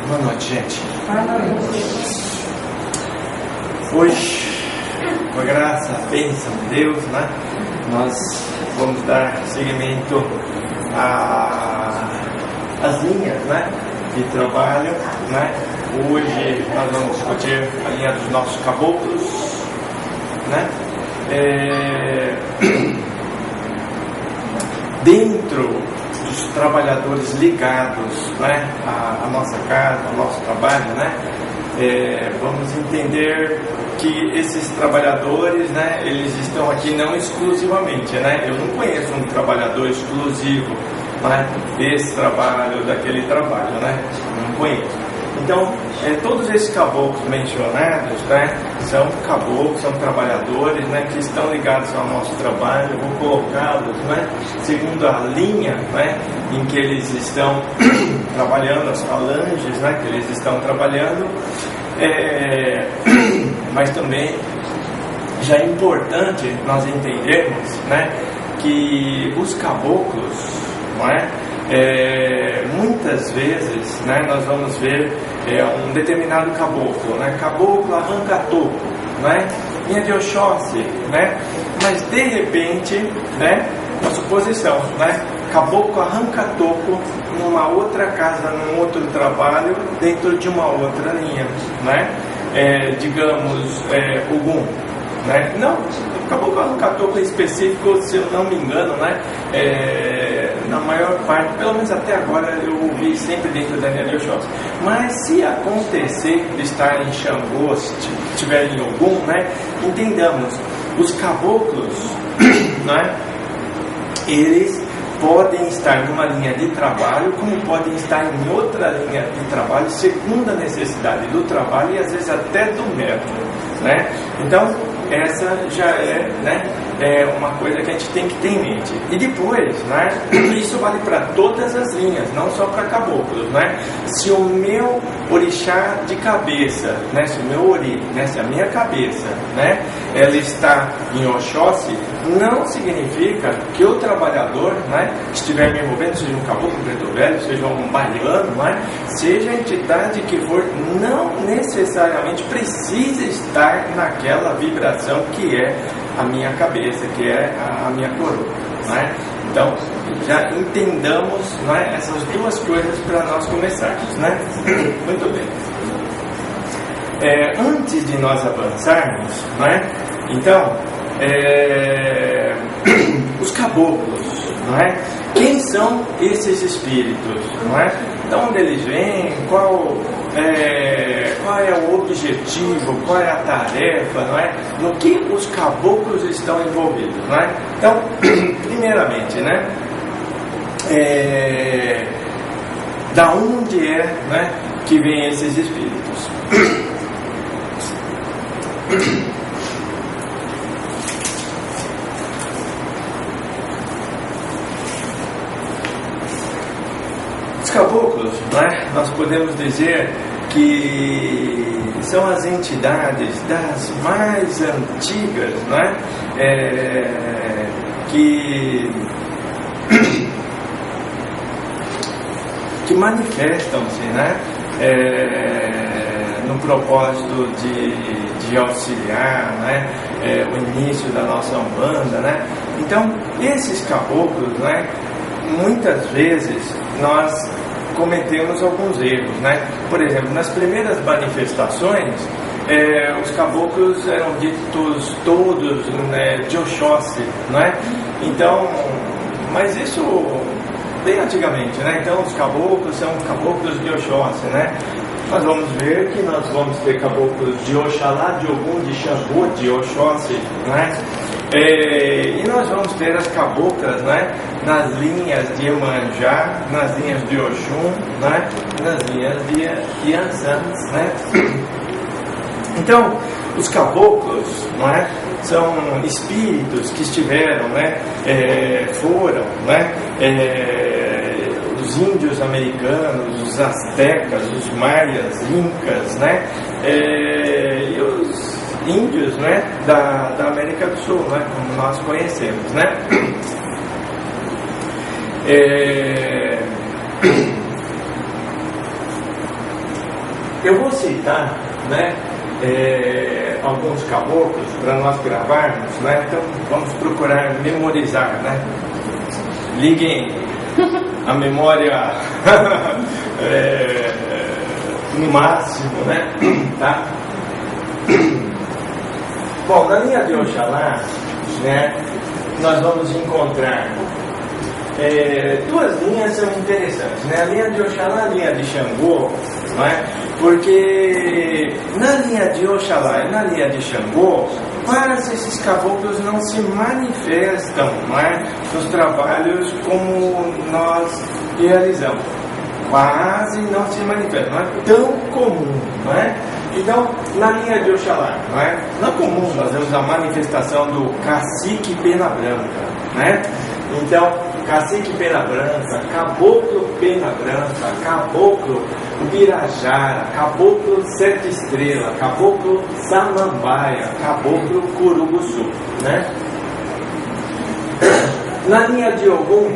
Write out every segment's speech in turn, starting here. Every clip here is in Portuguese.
Boa noite, gente. Hoje, com a graça, a bênção de Deus, né, nós vamos dar seguimento às linhas, né, de trabalho, né. Hoje nós vamos discutir a linha dos nossos caboclos, né. Dentro dos trabalhadores ligados, né, à nossa casa, ao nosso trabalho, né, vamos entender que esses trabalhadores, né, eles estão aqui não exclusivamente, né, eu não conheço um trabalhador exclusivo, né, desse trabalho, daquele trabalho, né, não conheço. Então, todos esses caboclos mencionados, né, são caboclos, são trabalhadores, né, que estão ligados ao nosso trabalho. Eu vou colocá-los, né, segundo a linha, né, em que eles estão trabalhando, as falanges, né, que eles estão trabalhando, mas também já é importante nós entendermos, né, que os caboclos, não é? Muitas vezes, né, nós vamos ver um determinado caboclo, né, caboclo arranca-toco, né, linha de Oxóssi, né, mas de repente, né, uma suposição, né, caboclo arranca-toco numa outra casa, num outro trabalho, dentro de uma outra linha, né, digamos, Ogum, né, não, caboclo arranca-toco específico, se eu não me engano, né, na maior parte, pelo menos até agora, eu ouvi sempre dentro da linha de Oxóssi. Mas se acontecer de estar em Xangô, se estiver em Ogum, né, entendamos, os caboclos, né, eles podem estar numa linha de trabalho, como podem estar em outra linha de trabalho, segundo a necessidade do trabalho e às vezes até do método, né? Então, essa já né, uma coisa que a gente tem que ter em mente. E depois, né, isso vale para todas as linhas, não só para caboclos, né? Se o meu orixá de cabeça, né, se o meu ori, né, se a minha cabeça, né, ela está em Oxóssi, não significa que o trabalhador, né, que estiver me envolvendo, seja um caboclo, um preto velho, seja um baiano, né, seja a entidade que for, não necessariamente precisa estar naquela vibração que é a minha cabeça, que é a minha coroa, né? Então, já entendamos, né, essas duas coisas para nós começarmos, né? Muito bem. Antes de nós avançarmos, né? Então, os caboclos, não é? Quem são esses espíritos, não é? De onde eles vêm? Qual é o objetivo? Qual é a tarefa, não é? No que os caboclos estão envolvidos, não é? Então, primeiramente, né? Da onde né, que vêm esses espíritos? Caboclos, né, nós podemos dizer que são as entidades das mais antigas, né, que manifestam-se, né, no propósito de auxiliar, né, o início da nossa Umbanda, né. Então, esses caboclos, né, muitas vezes nós cometemos alguns erros, né? Por exemplo, nas primeiras manifestações, os caboclos eram ditos todos, né, de Oxóssi, né? Então, mas isso bem antigamente, né? Então, os caboclos são caboclos de Oxóssi, né? Nós vamos ver que nós vamos ter caboclos de Oxalá, de Ogum, de Xangô, de Oxóssi, né? E nós vamos ter as caboclas, né, nas linhas de Iemanjá, nas linhas de Oxum, né, nas linhas de Ansan, né? Então, os caboclos, não é, são espíritos que estiveram, né, foram, né, os índios americanos, os astecas, os maias, incas, né, e os índios, né, da América do Sul, né, como nós conhecemos, né. Eu vou citar, né, alguns caboclos para nós gravarmos, né? Então vamos procurar memorizar, né? Liguem a memória no máximo, né? Tá? Bom, na linha de Oxalá, né, nós vamos encontrar duas linhas são interessantes, né? A linha de Oxalá, a linha de Xangô, não é? Porque na linha de Oxalá e na linha de Xangô, quase esses caboclos não se manifestam, não é? Nos trabalhos como nós realizamos. Quase não se manifestam, não é tão comum, não é? Então, na linha de Oxalá, não é? Não é comum nós vemos a manifestação do cacique pena branca, né? Então, cacique pena branca, caboclo pena branca, caboclo birajara, caboclo sete estrelas, caboclo samambaia, caboclo curubuçu, né? Na linha de Ogum,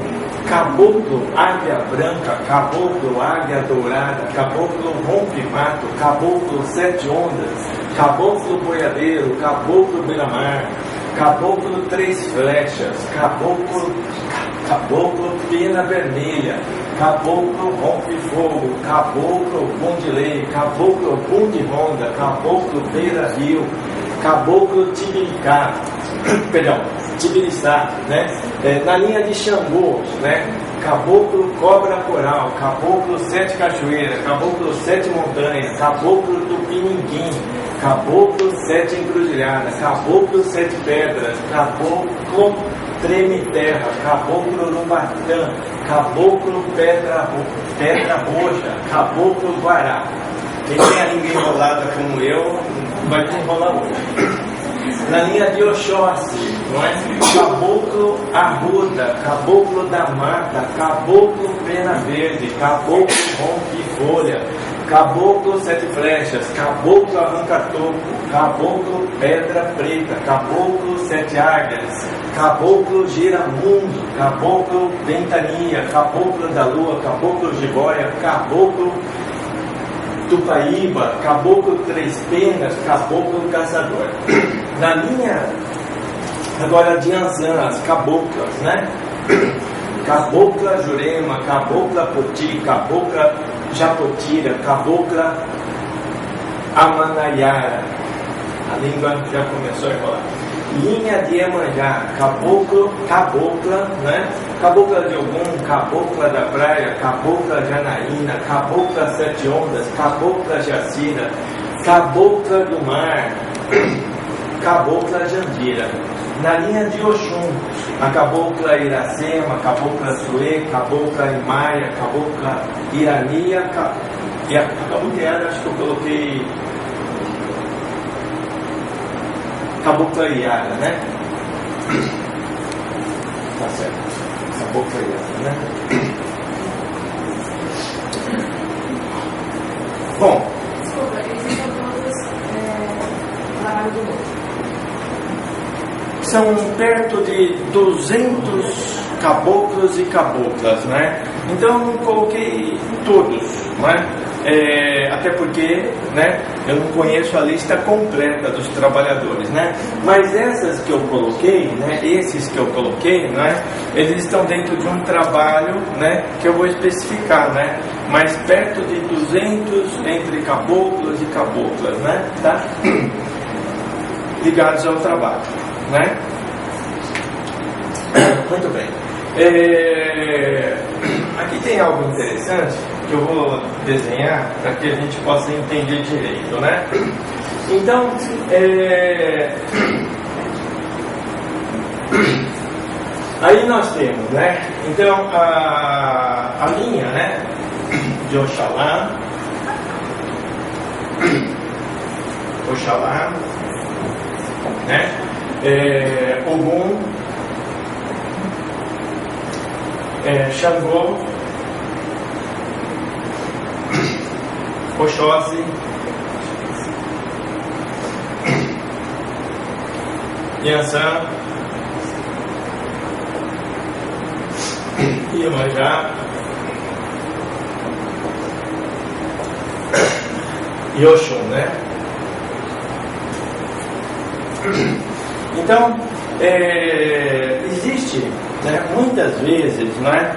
caboclo águia branca, caboclo águia dourada, caboclo rompe-mato, caboclo sete ondas, caboclo boiadeiro, caboclo beira-mar, caboclo três flechas, caboclo pena vermelha, caboclo rompe-fogo, caboclo bondilei, caboclo bunde-ronda, caboclo beira-rio, caboclo tibiricá, perdão, tibiriçá, né? Na linha de Xangô, né? Caboclo cobra coral, caboclo sete cachoeiras, caboclo sete montanhas, caboclo tupininguim, caboclo sete encruzilhadas, caboclo sete pedras, caboclo treme terra, caboclo urubatã, caboclo pedra roxa, caboclo guará. Quem tem a língua enrolada como eu, vai te enrolar hoje. Na linha de Oxóssi, não é? Caboclo arruda, caboclo da mata, caboclo pena verde, caboclo rompe-folha, caboclo sete flechas, caboclo arranca-toco, caboclo pedra preta, caboclo sete águias, caboclo giramundo, caboclo ventania, caboclo da lua, caboclo jiboia, caboclo Tupaíba, caboclo três penas, caboclo caçador. Na linha agora de Anzã, as caboclas, né? Cabocla Jurema, cabocla Poti, cabocla Japotira, cabocla Amanaiara. A língua já começou a enrolar. Linha de Iemanjá, cabocla, né? Cabocla de Ogum, cabocla da praia, cabocla Janaína, cabocla sete ondas, cabocla Jacira, cabocla do mar, cabocla Jandira. Na linha de Oxum, a cabocla Iracema, cabocla Suê, cabocla Imaia, cabocla Irania, e a cabocla acho que eu coloquei cabocla Iara, né? Tá certo. Cabocla Iara, né? Bom. Desculpa, eles são todos trabalho do outro. São perto de 200 caboclos e caboclas, né? Então eu não coloquei todos, né? Até porque, né, eu não conheço a lista completa dos trabalhadores, né? Mas essas que eu coloquei, né, esses que eu coloquei, né, eles estão dentro de um trabalho, né, que eu vou especificar, né? Mas perto de 200 entre caboclos e caboclas, né? Tá? Ligados ao trabalho, né? Muito bem. Aqui tem algo interessante que eu vou desenhar para que a gente possa entender direito, né? Então, aí nós temos, né? Então, a linha, né, de Oxalá, né? Ogum, Xangô, Oxóssi, Yansan, Iemanjá, e Oxum, né? Então, existe, né, muitas vezes, né,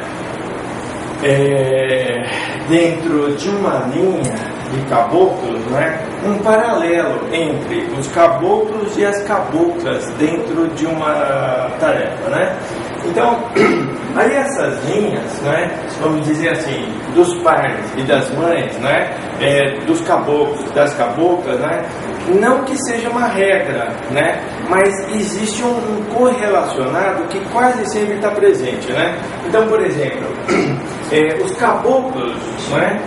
dentro de uma linha de caboclos, né, um paralelo entre os caboclos e as caboclas dentro de uma tarefa, né? Então, aí essas linhas, né, vamos dizer assim, dos pais e das mães, né, dos caboclos, das caboclas, né, não que seja uma regra, né, mas existe um correlacionado que quase sempre está presente, né? Então, por exemplo, os caboclos, né,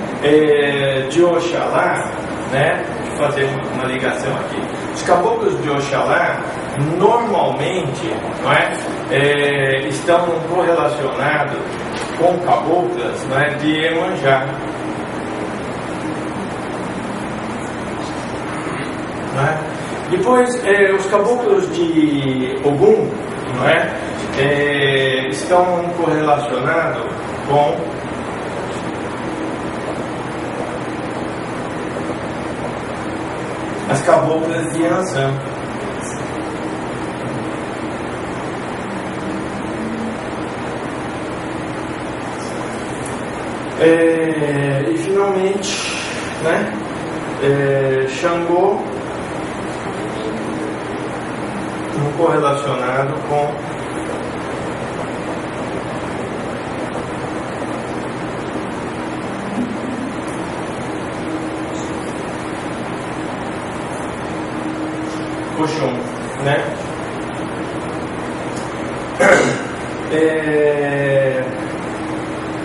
de Oxalá, né, deixa eu fazer uma ligação aqui. Os caboclos de Oxalá normalmente, não é, estão correlacionados com caboclas, não é, de Iemanjá. Não é? Depois, os caboclos de Ogum, não é, estão correlacionados com as caboclas de Ansan. E finalmente, né, Xangô correlacionado com Oxum, né?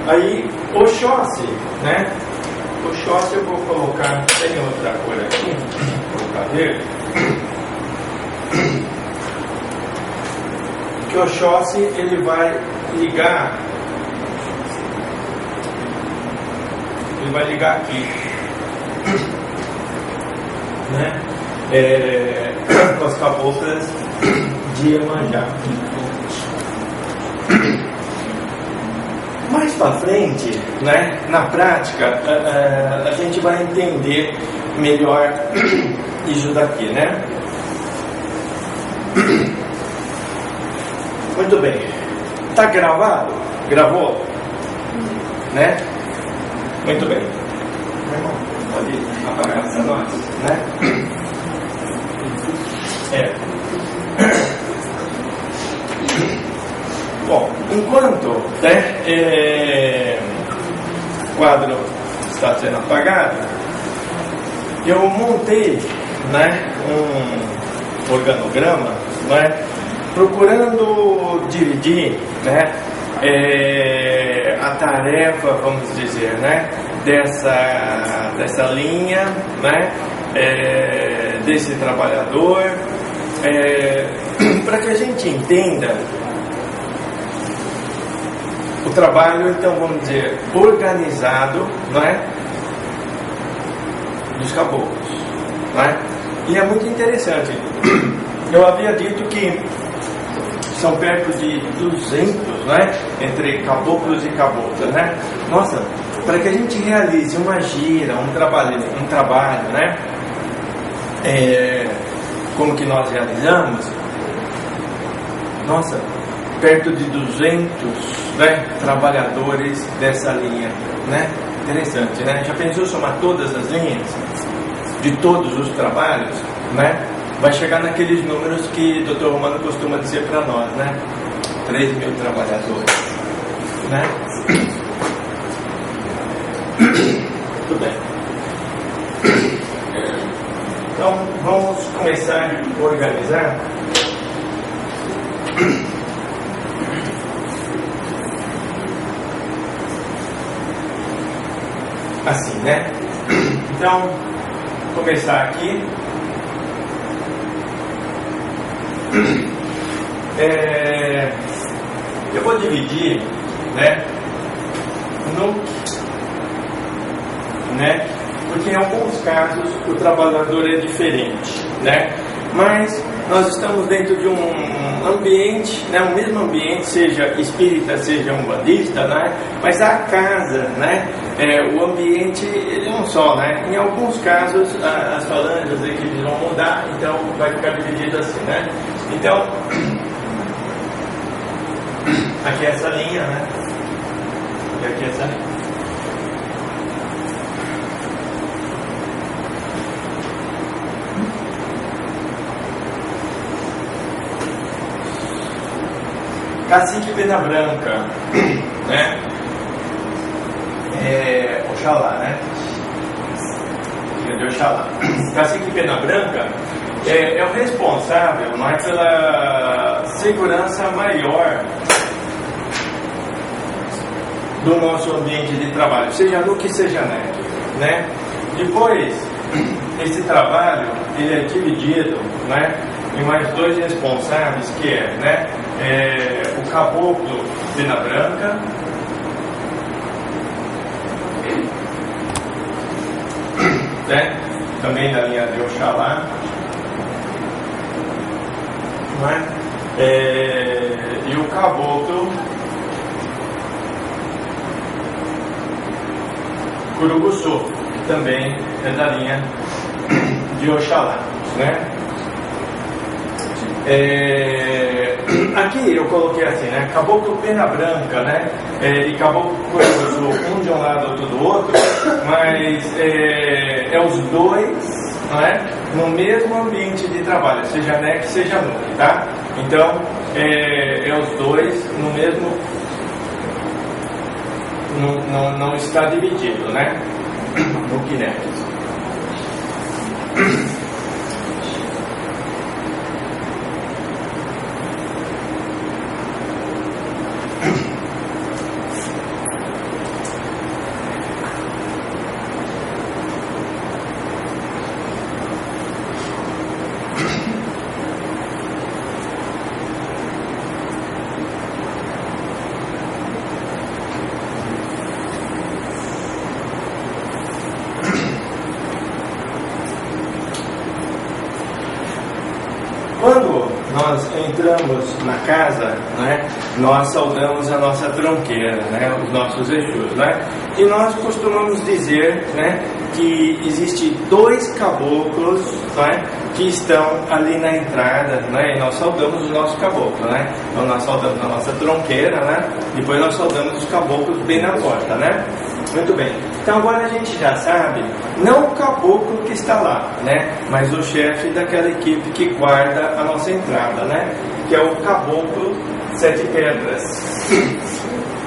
Aí Oxóssi, né? Oxóssi eu vou colocar, tem outra cor aqui, vou colocar verde. Que Oxóssi ele vai ligar aqui, né? Com as caboclas de Iemanjá. Mais para frente, né, na prática, a gente vai entender melhor isso daqui, né? Muito bem. Tá gravado? Gravou? Né? Muito bem. Pode apagar para nós, né? Bom, enquanto, né, o quadro está sendo apagado, eu montei, né, um organograma, né, procurando dividir, né, a tarefa, vamos dizer, né, dessa linha, né, desse trabalhador, para que a gente entenda o trabalho, então vamos dizer, organizado, não é, dos caboclos, não é? E é muito interessante. Eu havia dito que são perto de 200, né, entre caboclos e caboclas, né? Nossa, para que a gente realize uma gira, um trabalho, né, como que nós realizamos, nossa, perto de 200, né, trabalhadores dessa linha, né? Interessante, né? Já pensou somar todas as linhas de todos os trabalhos, né? Vai chegar naqueles números que o Dr. Romano costuma dizer para nós, né? 3 mil trabalhadores, né? Tudo bem. Então, vamos começar a organizar. Assim, né? Então, vou começar aqui. Eu vou dividir, né? Porque em alguns casos o trabalhador é diferente, né? Mas nós estamos dentro de um ambiente, né, o mesmo ambiente, seja espírita, seja umbandista, né, mas a casa, né, o ambiente ele é um só, né, em alguns casos as falanges, as equipes vão mudar, então vai ficar dividido assim, né, então aqui é essa linha, né, e aqui é essa linha. Cacique Pena Branca, né? Oxalá, né? De Oxalá. Cacique Pena Branca é o responsável, mas pela segurança maior do nosso ambiente de trabalho, seja no que seja né? Depois, esse trabalho ele é dividido, né, em mais dois responsáveis, que né, o caboclo Pena Branca né, também da linha de Oxalá, né, e o caboclo Curuguçu, que também é da linha de Oxalá, né? Aqui eu coloquei assim, né? Caboclo Pena Branca, né? E Caboclo Curuguçu, um de um lado, outro do outro, mas é os dois, né? No mesmo ambiente de trabalho, seja NEC, seja NUC, tá? Então, é os dois no mesmo. Não está dividido, né? No Kinect. Quando nós entramos na casa, né, nós saudamos a nossa tronqueira, né, os nossos Exus, né, e nós costumamos dizer, né, que existe dois caboclos, né, que estão ali na entrada, né, e nós saudamos o nosso caboclo, né, então nós saudamos a nossa tronqueira, né, depois nós saudamos os caboclos bem na porta, né. Muito bem, então agora a gente já sabe, não o caboclo que está lá, né, mas o chefe daquela equipe que guarda a nossa entrada, né, que é o caboclo Sete Pedras,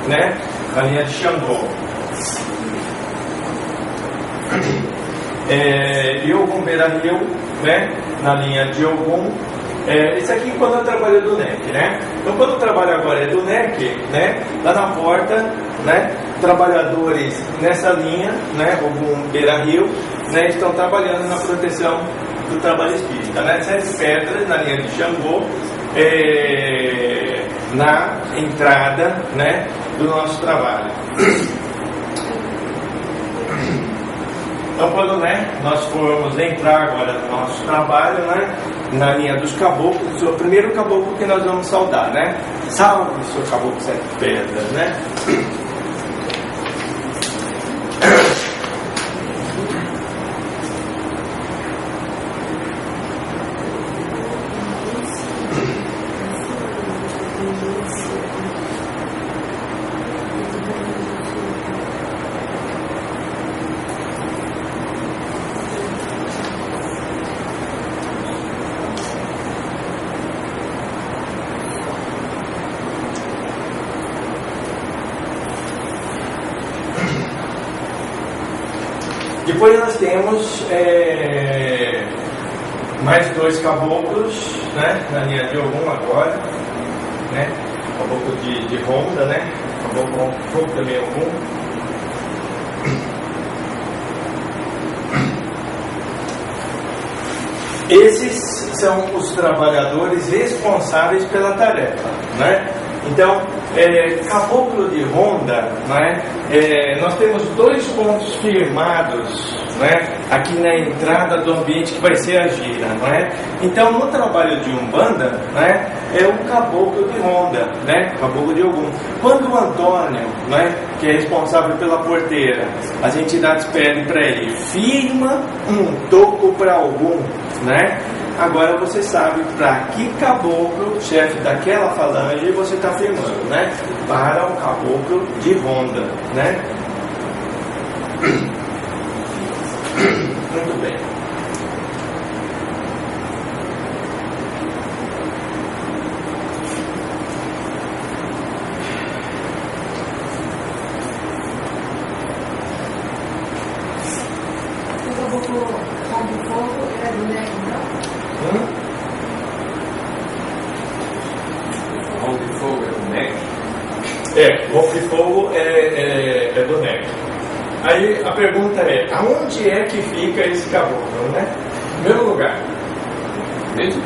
né, na linha de Xangô. E Ogum Beira-Rio, né, na linha de Ogum. Esse aqui quando eu trabalho do NEC, né? Então quando eu trabalho agora é do NEC, né? Lá na porta, né? Trabalhadores nessa linha, né? Ogum Beira-Rio, né? Estão trabalhando na proteção do trabalho espírita, né? Sete Pedras na linha de Xangô, na entrada, né? Do nosso trabalho. Então, quando, né, nós formos entrar agora no nosso trabalho, né, na linha dos caboclos, o primeiro caboclo que nós vamos saudar, né? Salve, seu caboclo Sete Pedras, né? Depois nós temos mais dois caboclos, né, na linha de Ogum agora, né, caboclo de Ronda, né, caboclo fogo também Ogum. Esses são os trabalhadores responsáveis pela tarefa, né? Então, Caboclo de ronda, não é? Nós temos 2 pontos firmados, não é? Aqui na entrada do ambiente que vai ser a gira, não é? Então, no trabalho de Umbanda, não é? É o caboclo de ronda, né? Caboclo de Ogum. Quando o Antônio, não é? Que é responsável pela porteira, as entidades pedem para ele, firma um toco para Ogum, né? Agora você sabe para que caboclo, chefe daquela falange, você está firmando, né? Para o caboclo de ronda, né? Muito bem. O caboclo rompe fogo é boneco, não? Rompe fogo é boneco? Rompe fogo é boneco. Aí a pergunta é, aonde é que fica esse caboclo, né? Primeiro lugar. Mesmo?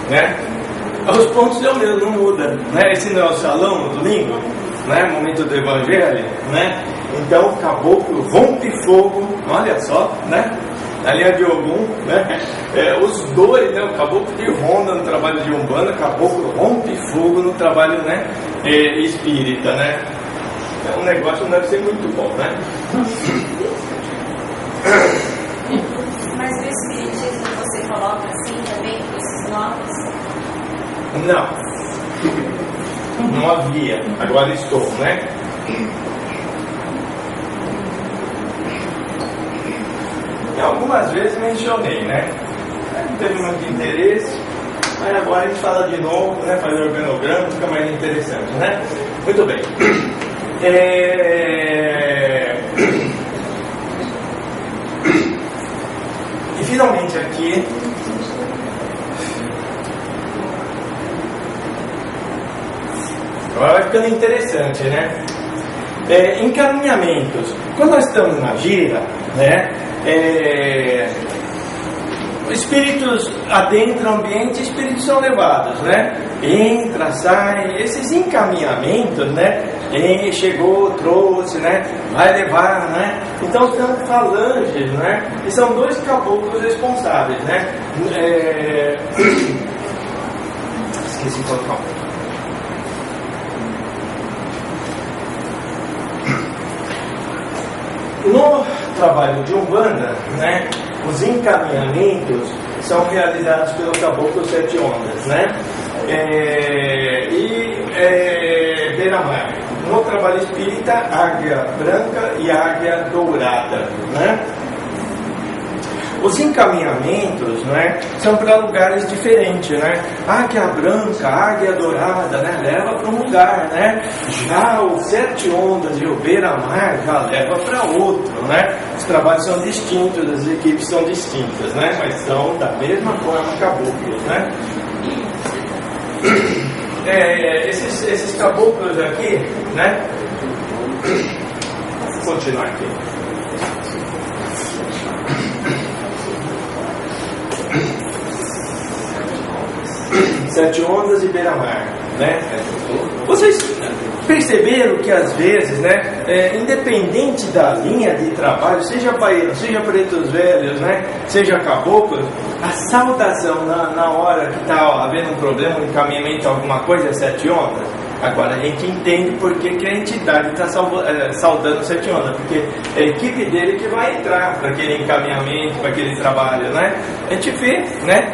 Né? Os pontos é o mesmo, não muda, né? Esse não é o salão no domingo, né? Momento do evangelho, né? Então o caboclo rompe fogo, olha só, né? Na linha de Ogum, né? Os dois, né? O caboclo de ronda no trabalho de Umbanda, o caboclo rompe fogo no trabalho, né? Espírita, né? O negócio não deve ser muito bom, né? Mas o espiritismo você coloca assim também, com esses nomes? Não havia, agora estou, né? Algumas vezes mencionei, né? Não teve muito interesse, mas agora a gente fala de novo, né? Faz o organograma, fica mais interessante, né? Muito bem. E finalmente aqui, agora vai ficando interessante, né? Encaminhamentos. Quando nós estamos na gira, né? Espíritos adentram o ambiente, espíritos são levados, né? Entra, sai, esses encaminhamentos, né? Chegou, trouxe, né? Vai levar, né? Então são falanges, né? E são 2 caboclos responsáveis, né? Esqueci de colocar um. No trabalho de Umbanda, né, os encaminhamentos são realizados pelo caboclo 7 ondas, né? Beira-mar. No trabalho espírita, águia branca e águia dourada, né? Os encaminhamentos, né, são para lugares diferentes, né? Águia branca, águia dourada, né, leva para um lugar, né? Já o 7 ondas e o beira-mar já leva para outro, né? Os trabalhos são distintos, as equipes são distintas, né? Mas são da mesma forma caboclos, né? Esses caboclos aqui, né? Vou continuar aqui. 7 ondas e beira-mar, né? Vocês perceberam que às vezes, né, independente da linha de trabalho, seja baiano, seja pretos velhos, né, seja caboclo, a saudação na hora que está havendo um problema, um encaminhamento, alguma coisa, é 7 ondas. Agora a gente entende por que a entidade está saudando 7 ondas, porque é a equipe dele que vai entrar para aquele encaminhamento, para aquele trabalho, né? A gente vê, né?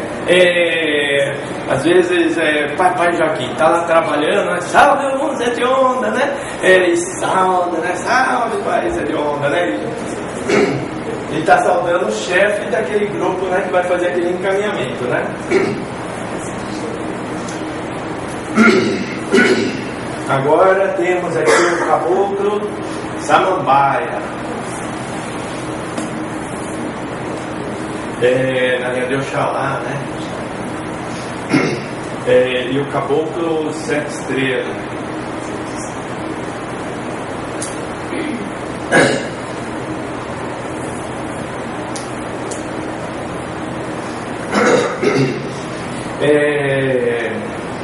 Às vezes, Pai Joaquim está lá trabalhando, né? Salve aluno 7 ondas, né? Ele sauda, né? Salve Pai 7 ondas, né? Ele está saudando o chefe daquele grupo, né? Que vai fazer aquele encaminhamento, né? Agora temos aqui o caboclo Samambaia. Na linha de Oxalá, né? E o caboclo 7 estrelas.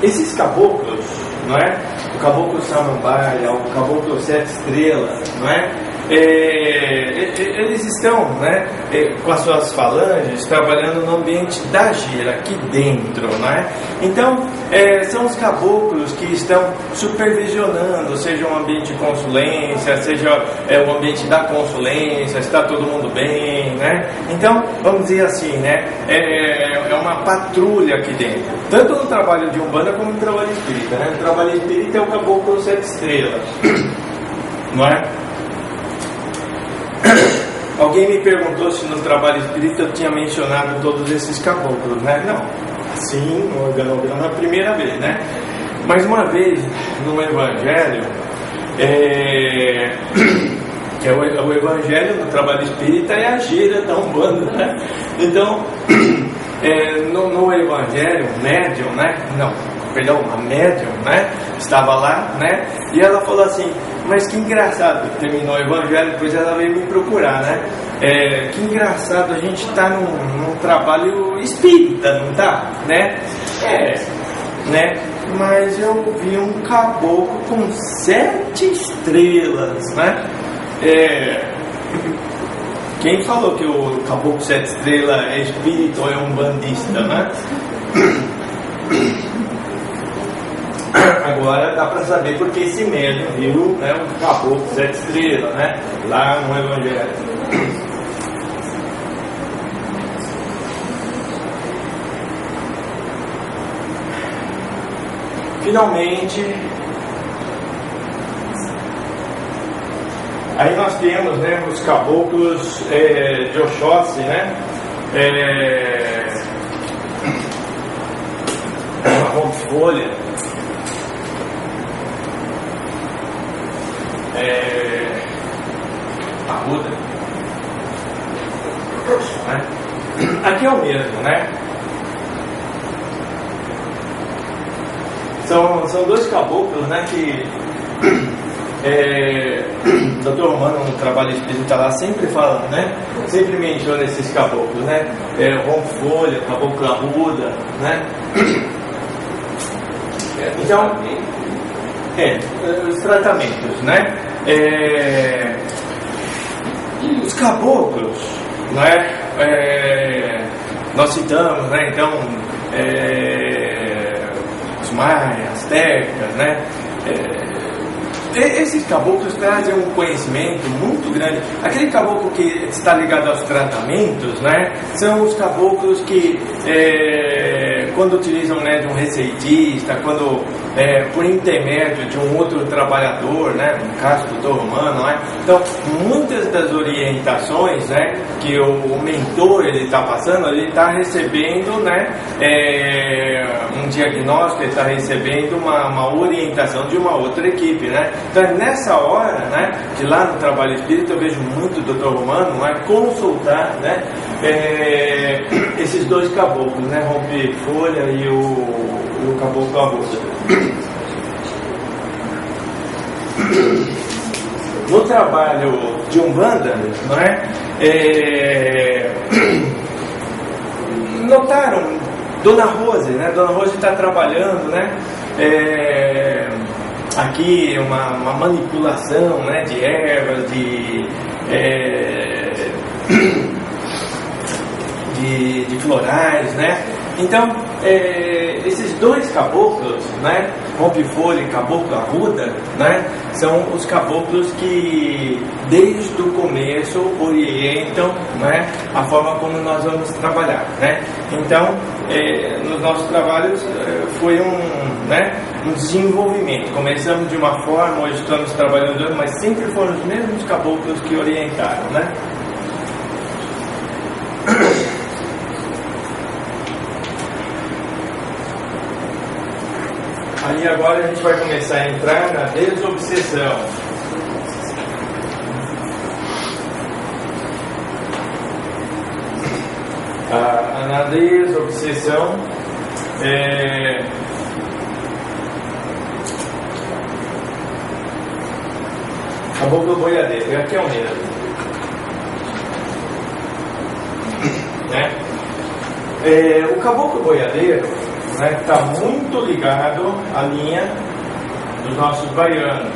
Esses caboclos, não é? O caboclo samambaia, o caboclo sete estrelas, não é? Eles estão, né, com as suas falanges trabalhando no ambiente da gira, aqui dentro, né? Então, são os caboclos que estão supervisionando, seja um ambiente de consulência, seja o ambiente da consulência, está todo mundo bem, né? Então, vamos dizer assim, né, é uma patrulha aqui dentro, tanto no trabalho de Umbanda como no trabalho espírita, né? No trabalho espírita é o caboclo sete estrelas, não é? Alguém me perguntou se no trabalho espírita eu tinha mencionado todos esses caboclos, né? Não, assim, no organograma, a primeira vez, né? Mas uma vez, no Evangelho, que é o Evangelho no trabalho espírita é a gira da Umbanda, né? Então, no Evangelho, o médium, né? A médium, né? Estava lá, né? E ela falou assim, mas que engraçado, terminou o Evangelho, depois ela veio me procurar, né? Que engraçado, a gente está num trabalho espírita, não tá? Né? Né? Mas eu vi um caboclo com 7 estrelas, né? Quem falou que o caboclo 7 estrelas é espírito ou é um bandista, né? Agora dá para saber porque esse médium viu, né, um caboclo 7 estrelas, né? Lá no Evangelho. Finalmente, aí nós temos, né, os caboclos de Oxóssi, né? Rompe-folha, Arruda, né? Aqui é o mesmo, né? São dois caboclos, né, que o Dr. Romano no trabalho espírita lá sempre fala, né? Sempre menciona esses caboclos, né? Rompe-folha, caboclo Arruda, né? Então, os tratamentos, né? Os caboclos, né? Nós citamos, né? Então, os maias, astecas, né? Esses caboclos trazem um conhecimento muito grande. Aquele caboclo que está ligado aos tratamentos, né? São os caboclos que, quando utilizam, né, de um receitista, quando por intermédio de um outro trabalhador, né, no caso do Dr. Romano, né? Então, muitas das orientações, né, que o mentor ele está passando, ele está recebendo, né, um diagnóstico, ele está recebendo uma orientação de uma outra equipe, né? Então, nessa hora, né, que lá no trabalho espírita eu vejo muito o Dr. Romano, né, consultar, né, esses dois caboclos, né, Rompe-folha e o caboclo Arruda. No trabalho de Umbanda, não é? Notaram, Dona Rose, né? Dona Rose está trabalhando, né? Aqui uma manipulação, né, de ervas, de florais, né? Então, esses dois caboclos, né, Rompe-folha e caboclo Arruda, né, são os caboclos que desde o começo orientam, né, a forma como nós vamos trabalhar, né? Então, nos nossos trabalhos foi um desenvolvimento. Começamos de uma forma, hoje estamos trabalhando de outra, mas sempre foram os mesmos caboclos que orientaram, né? Aí agora a gente vai começar a entrar na desobsessão. Na desobsessão, caboclo boiadeiro, aqui é o mesmo, né? O caboclo boiadeiro, né, que está muito ligado à linha dos nossos baianos.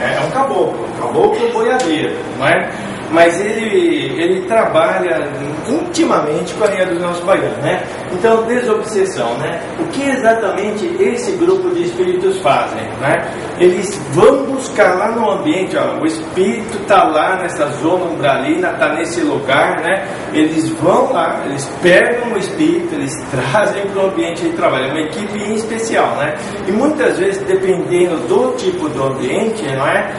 É um caboclo boiadeiro, não é? Mas ele trabalha intimamente com a linha dos nossos baianos, né? Então, desobsessão, né? O que exatamente esse grupo de espíritos fazem, né? Eles vão buscar lá no ambiente, ó, o espírito está lá nessa zona umbralina, está nesse lugar, né? Eles vão lá, eles pegam o espírito, eles trazem para o ambiente de trabalho, é uma equipe em especial, né? E muitas vezes, dependendo do tipo do ambiente, não é?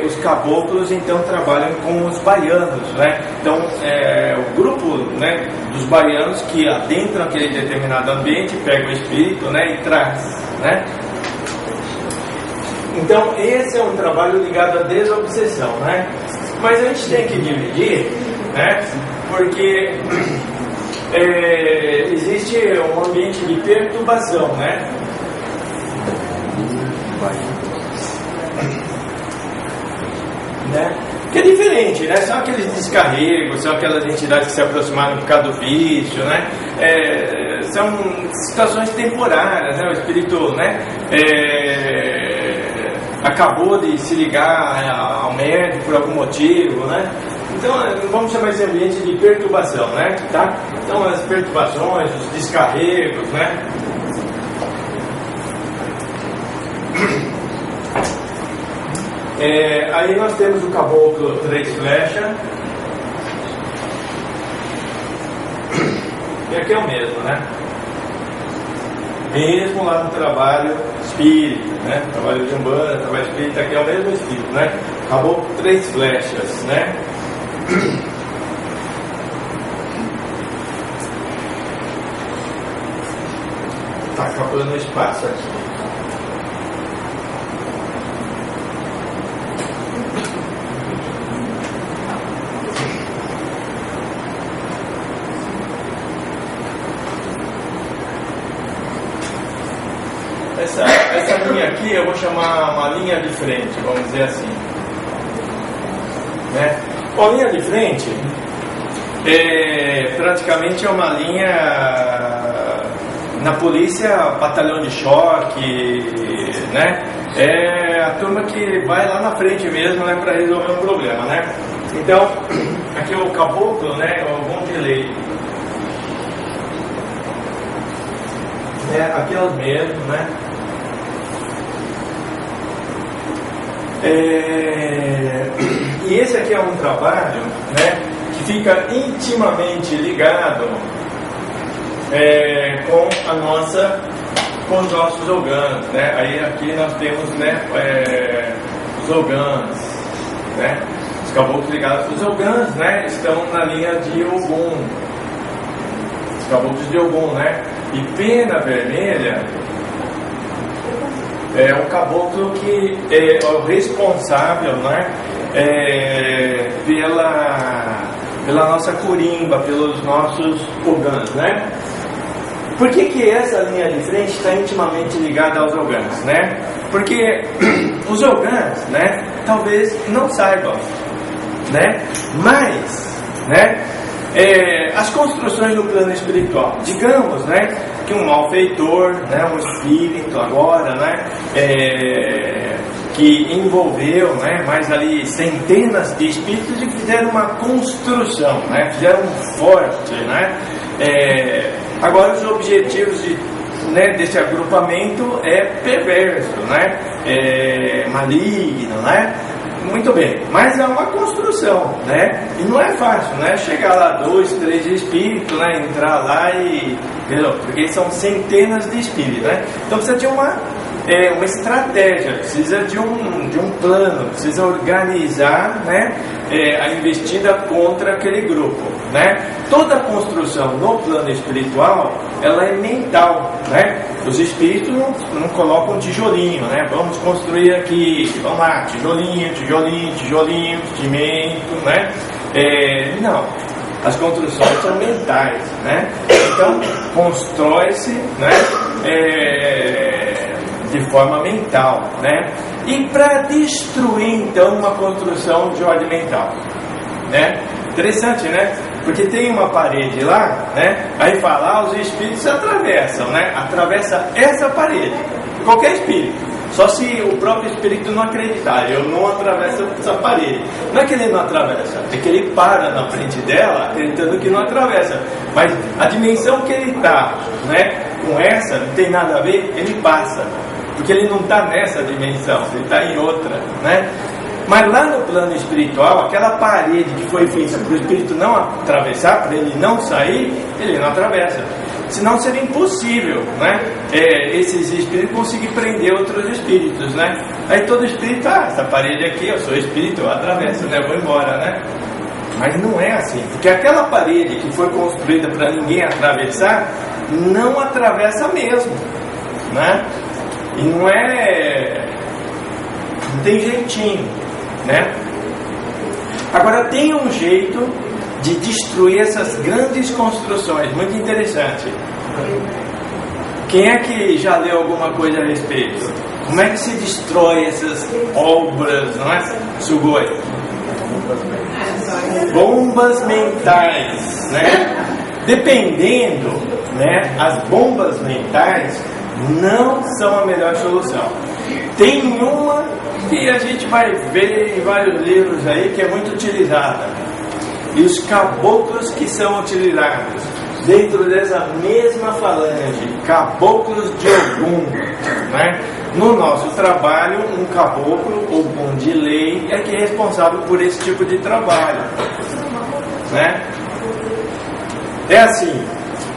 Os caboclos então trabalham com os baianos, né? Então o grupo, né, dos baianos que adentram aquele determinado ambiente, pega o espírito, né, e traz, né? Então esse é um trabalho ligado à desobsessão, né? Mas a gente tem que dividir, né? Porque existe um ambiente de perturbação, né? Que é diferente, né? São aqueles descarregos, são aquelas entidades que se aproximaram por causa do vício, né? São situações temporárias, né? O espírito, né? Acabou de se ligar ao médico por algum motivo, né? Então, vamos chamar esse ambiente de perturbação, né? Tá? Então, as perturbações, os descarregos, né? Aí nós temos o caboclo 3 flechas. E aqui é o mesmo, né? Mesmo lá no trabalho espírita, né? Trabalho de umbanda, trabalho espírita, aqui é o mesmo espírito, né? Caboclo 3 flechas, né? Tá acabando o espaço aqui. Essa linha aqui eu vou chamar uma linha de frente, vamos dizer assim, né? Bom, linha de frente praticamente é uma linha na polícia, batalhão de choque, né? É a turma que vai lá na frente mesmo, né, para resolver um problema, né? Então, aqui é o caboclo, né, é o bom de lei. Aqui é os mesmos, né? E esse aqui é um trabalho, né, que fica intimamente ligado com os nossos ogãs, né? Aí aqui nós temos, né, os ogãs, né? Os caboclos ligados aos ogãs, né, estão na linha de Ogum, os caboclos de Ogum, né? E pena vermelha é um caboclo que é o responsável, né, pela nossa corimba, pelos nossos ogãs, né? Por que essa linha de frente está intimamente ligada aos ogãs, né? Porque os ogãs, né, talvez não saibam, né? Mas, né, as construções no plano espiritual, digamos, né, que um malfeitor, né, um espírito agora, né, que envolveu, né, mais ali centenas de espíritos e fizeram uma construção, né, fizeram um forte, né, agora os objetivos desse agrupamento é perverso, né, maligno, né. Muito bem, mas é uma construção, né? E não é fácil, né? Chegar lá 2, 3 espíritos, né? Entrar lá porque são centenas de espíritos, né? Então precisa de uma estratégia, precisa de um plano, precisa organizar, né, a investida contra aquele grupo, né? Toda a construção no plano espiritual, ela é mental, né? Os espíritos não colocam tijolinho, né? Vamos construir aqui, vamos lá, tijolinho, cimento, né? Não. As construções são mentais, né? Então, constrói-se, né, de forma mental, né? E para destruir, então, uma construção de ordem mental, né? Interessante, né? Porque tem uma parede lá, né? Aí fala, os espíritos atravessam, né? Atravessa essa parede. Qualquer espírito. Só se o próprio espírito não acreditar, eu não atravesso essa parede. Não é que ele não atravessa, é que ele para na frente dela, acreditando que não atravessa. Mas a dimensão que ele está, né, com essa, não tem nada a ver, ele passa. Porque ele não está nessa dimensão, ele está em outra, né? Mas lá no plano espiritual, aquela parede que foi feita para o espírito não atravessar, para ele não sair, ele não atravessa. Senão seria impossível, né? Esses espíritos conseguir prender outros espíritos, né? Aí todo espírito, essa parede aqui, eu sou espírito, eu atravesso, né? Eu vou embora, né? Mas não é assim, porque aquela parede que foi construída para ninguém atravessar, não atravessa mesmo, né? E não tem jeitinho, né? Agora tem um jeito de destruir essas grandes construções, muito interessante. Quem é que já leu alguma coisa a respeito? Como é que se destrói essas obras, não é? Sugoi? Bombas mentais, né? Dependendo, né? As bombas mentais não são a melhor solução. Tem uma que a gente vai ver em vários livros aí que é muito utilizada. E os caboclos que são utilizados dentro dessa mesma falange, caboclos de Ogum, né? No nosso trabalho, um caboclo, Ogum de lei, é que é responsável por esse tipo de trabalho, né? É assim,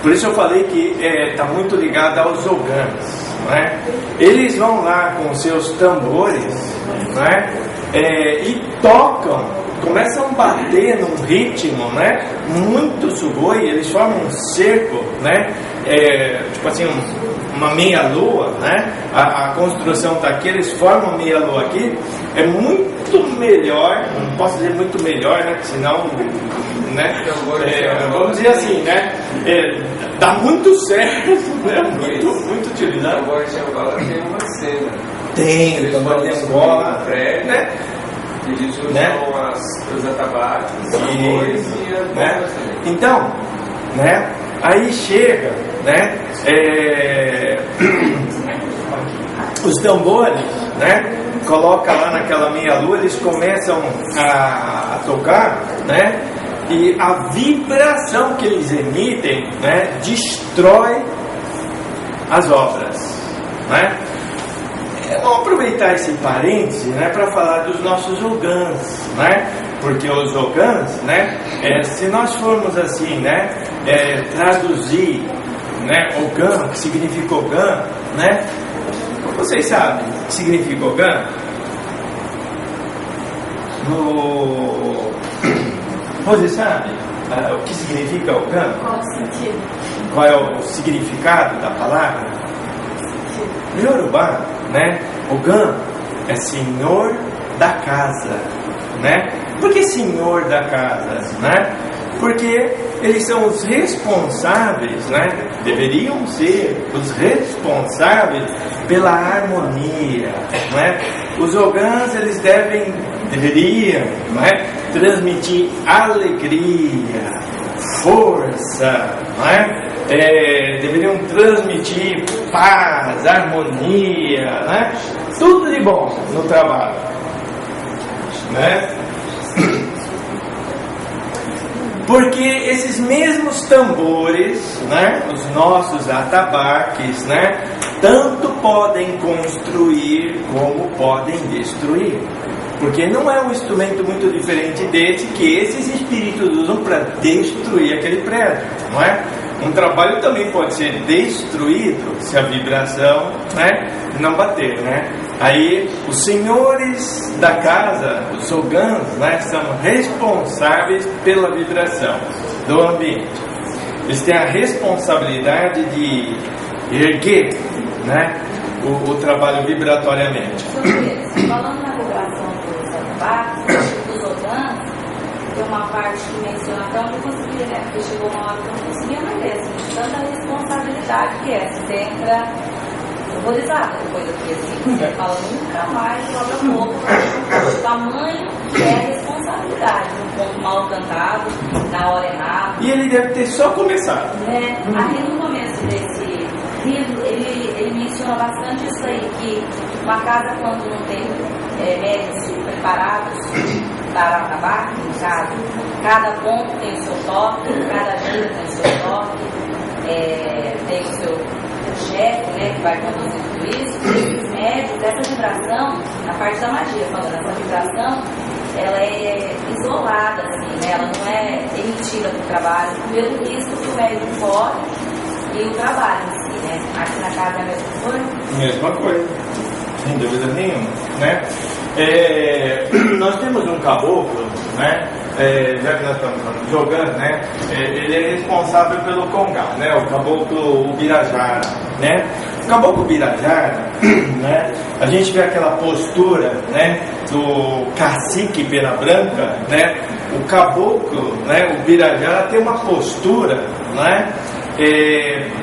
por isso eu falei que está muito ligado aos Ogãs, né? Eles vão lá com seus tambores, né? E tocam, começam a bater num ritmo, né? Muito sugoi, eles formam um cerco, né? Tipo assim, uma meia-lua, né? A construção está aqui, eles formam meia-lua aqui. É muito melhor, não posso dizer muito melhor, né? Senão, né? Vamos dizer assim, né? Dá muito certo, né? Muito utilizado. Agora tem uma cena. Tem, o tambor de Angola, né? Eles usam, né? os atabaques, os tambores e as bombas também. Então, né? Aí chega, né? Os tambores, né? Coloca lá naquela meia-lua, eles começam a tocar, né? E a vibração que eles emitem, né? Destrói as obras, né? Vamos aproveitar esse parêntese, né, para falar dos nossos ogãs, né? Porque os ogãs, né, se nós formos assim, né, traduzir, né, ogã, o que significa ogã, né? Vocês sabem o que significa ogã? Você sabe o que significa ogã? Qual o sentido? Qual é o significado da palavra? No Yorubá, né? Ogã é senhor da casa, né? Por que senhor da casa, né? Porque eles são os responsáveis, né? Deveriam ser os responsáveis pela harmonia, né? Os ogãs, eles deveriam, né? Transmitir alegria, força, né? Deveriam transmitir paz, harmonia, né? Tudo de bom no trabalho, né? Porque esses mesmos tambores, né? Os nossos atabaques, né? Tanto podem construir como podem destruir. Porque não é um instrumento muito diferente desse que esses espíritos usam para destruir aquele prédio, não é? Um trabalho também pode ser destruído se a vibração, né, não bater, né? Aí os senhores da casa, os ogãs, né, são responsáveis pela vibração do ambiente. Eles têm a responsabilidade de erguer, né, o trabalho vibratoriamente. Falando na vibração dos atabaques, dos ogãs, tem uma parte que menciona até onde eu consegui, né? Porque chegou uma hora que eu não conseguia mais ver, assim, de tanta responsabilidade que é. Você entra horrorizada depois daqui, assim. Você fala, nunca mais joga pouco. O tamanho que é a responsabilidade. responsabilidade, um ponto mal cantado, na hora errada. E ele deve ter só começado. Né? Aí no começo desse livro, ele menciona bastante isso aí, que uma casa quando não tem médicos preparados para acabar, no caso, cada ponto tem o seu toque, cada gira tem o seu toque, tem o seu chefe, né, que vai conduzir tudo isso. Esses médios, essa vibração, na parte da magia, falando, essa vibração, ela é isolada, assim, né? Ela não é emitida para o trabalho, pelo risco que o médico corre e o trabalho em si, né? Aqui na casa é a mesma coisa? Mesma coisa, sem dúvida nenhuma, né? Nós temos um caboclo, né? Já que nós estamos jogando, né? Ele é responsável pelo Congá, né? O caboclo Ubirajara, né? O caboclo Ubirajara, né? A gente vê aquela postura, né? Do cacique pena branca, né? O caboclo, né? O Ubirajara tem uma postura, né?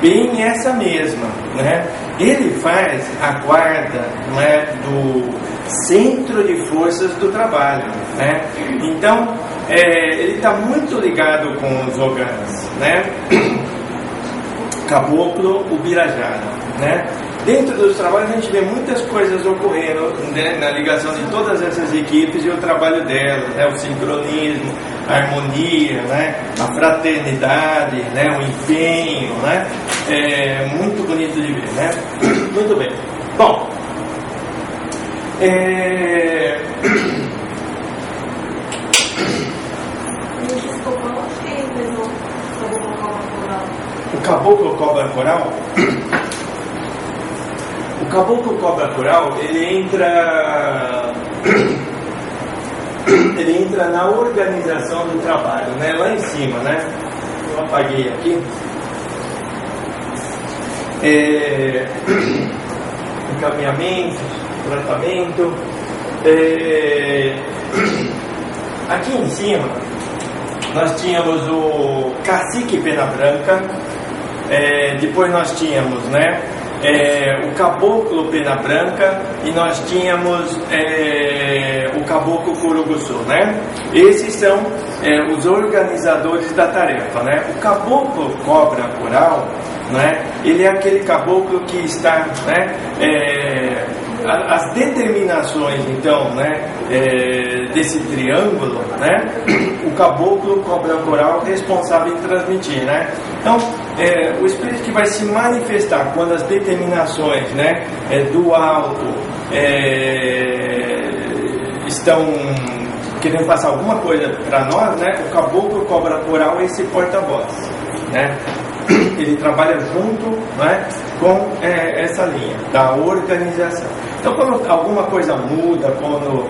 Bem essa mesma, né? Ele faz a guarda, né, do centro de forças do trabalho, né? Então ele está muito ligado com os ogãs, né? Caboclo Ubirajara, né? Dentro dos trabalhos a gente vê muitas coisas ocorrendo, né, na ligação de todas essas equipes e o trabalho delas, né, o sincronismo, a harmonia, né, a fraternidade, né, o empenho, né, muito bonito de ver, né? Muito bem. Bom, o caboclo cobra coral. O caboclo cobra coral, ele entra na organização do trabalho, né? Lá em cima, né? Eu apaguei aqui. Encaminhamento, tratamento. Aqui em cima nós tínhamos o cacique pena branca. Depois nós tínhamos, né? O caboclo pena branca e nós tínhamos o caboclo curuguçu, né? Esses são os organizadores da tarefa, né? O caboclo cobra coral, né? Ele é aquele caboclo que está, né? As determinações, então, né? Desse triângulo, né? O caboclo cobra coral responsável em transmitir, né? Então, o espírito que vai se manifestar quando as determinações, né, do alto estão querendo passar alguma coisa para nós, né? O caboclo cobra coral é esse porta-voz, né? Ele trabalha junto, né, com essa linha da organização. Então, quando alguma coisa muda, quando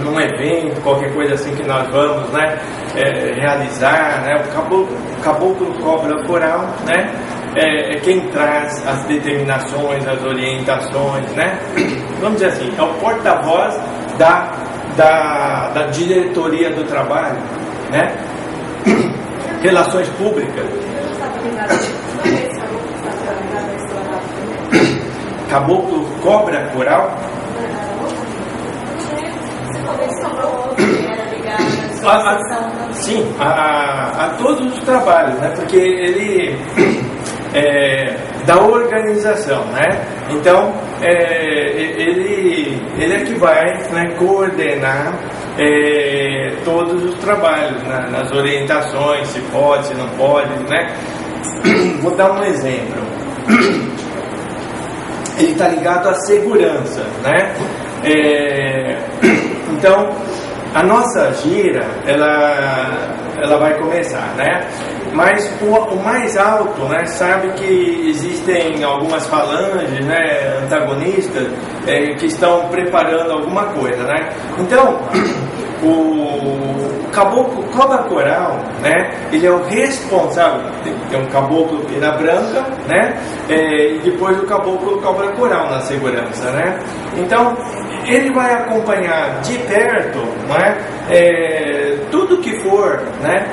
num evento, qualquer coisa assim que nós vamos, né, realizar, né, o caboclo cobra coral, né, é quem traz as determinações, as orientações, né? Vamos dizer assim, é o porta-voz da diretoria do trabalho, né? Relações públicas. Caboclo cobra coral. Sim, a todos os trabalhos, né? Porque ele da organização, né? Então ele é que vai, né, coordenar todos os trabalhos, né, nas orientações, se pode, se não pode, né? Vou dar um exemplo. Ele está ligado à segurança, né? Então a nossa gira ela vai começar, né? Mas o mais alto, né, sabe que existem algumas falanges, né, antagonistas que estão preparando alguma coisa, né? Então o caboclo cobra coral, né? Ele é o responsável. Tem um caboclo pena branca, né? E depois o caboclo cobra coral na segurança, né? Então ele vai acompanhar de perto, né? Tudo que for, né?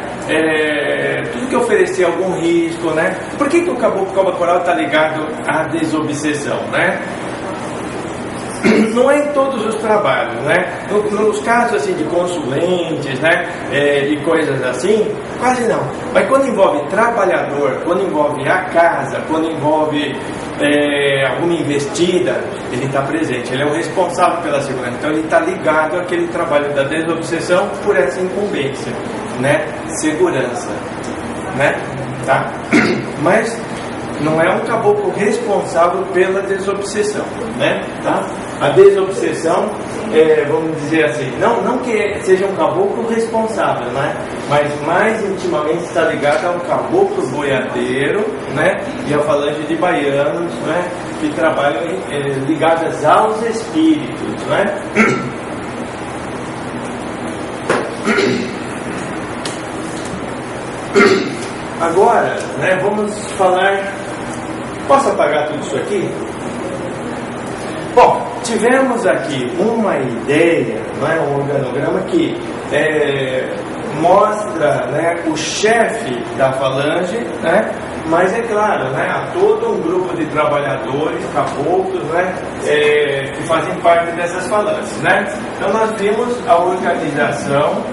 Tudo que oferecer algum risco, né? Por que o caboclo cobra coral está ligado à desobsessão, né? não é em todos os trabalhos, né? Nos casos assim de consulentes, né? E coisas assim, quase não. Mas quando envolve trabalhador, quando envolve a casa, quando envolve alguma investida, ele está presente, ele é o responsável pela segurança, então ele está ligado àquele trabalho da desobsessão por essa incumbência, né? Segurança, né? Tá? Mas não é um caboclo responsável pela desobsessão, né? Tá? A desobsessão, vamos dizer assim, não que seja um caboclo responsável, né? Mas mais intimamente está ligado a um caboclo boiadeiro, né? E a falange de baianos, né? Que trabalham ligadas aos espíritos, né? Agora, né, vamos falar. Posso apagar tudo isso aqui? Bom, tivemos aqui uma ideia, né, um organograma que mostra, né, o chefe da falange, né, mas é claro, né, há todo um grupo de trabalhadores, caboclos, né, que fazem parte dessas falanges, né? Então nós vimos a organização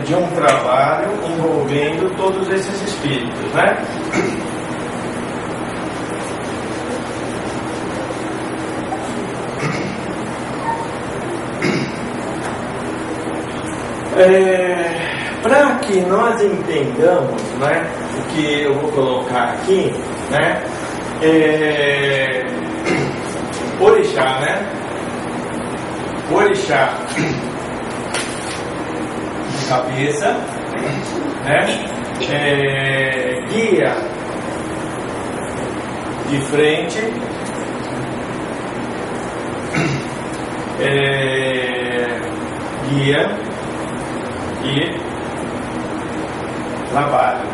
de um trabalho envolvendo todos esses espíritos, né? Para que nós entendamos, né, o que eu vou colocar aqui, né, orixá, né, orixá de cabeça, né, guia de frente, guia e trabalho,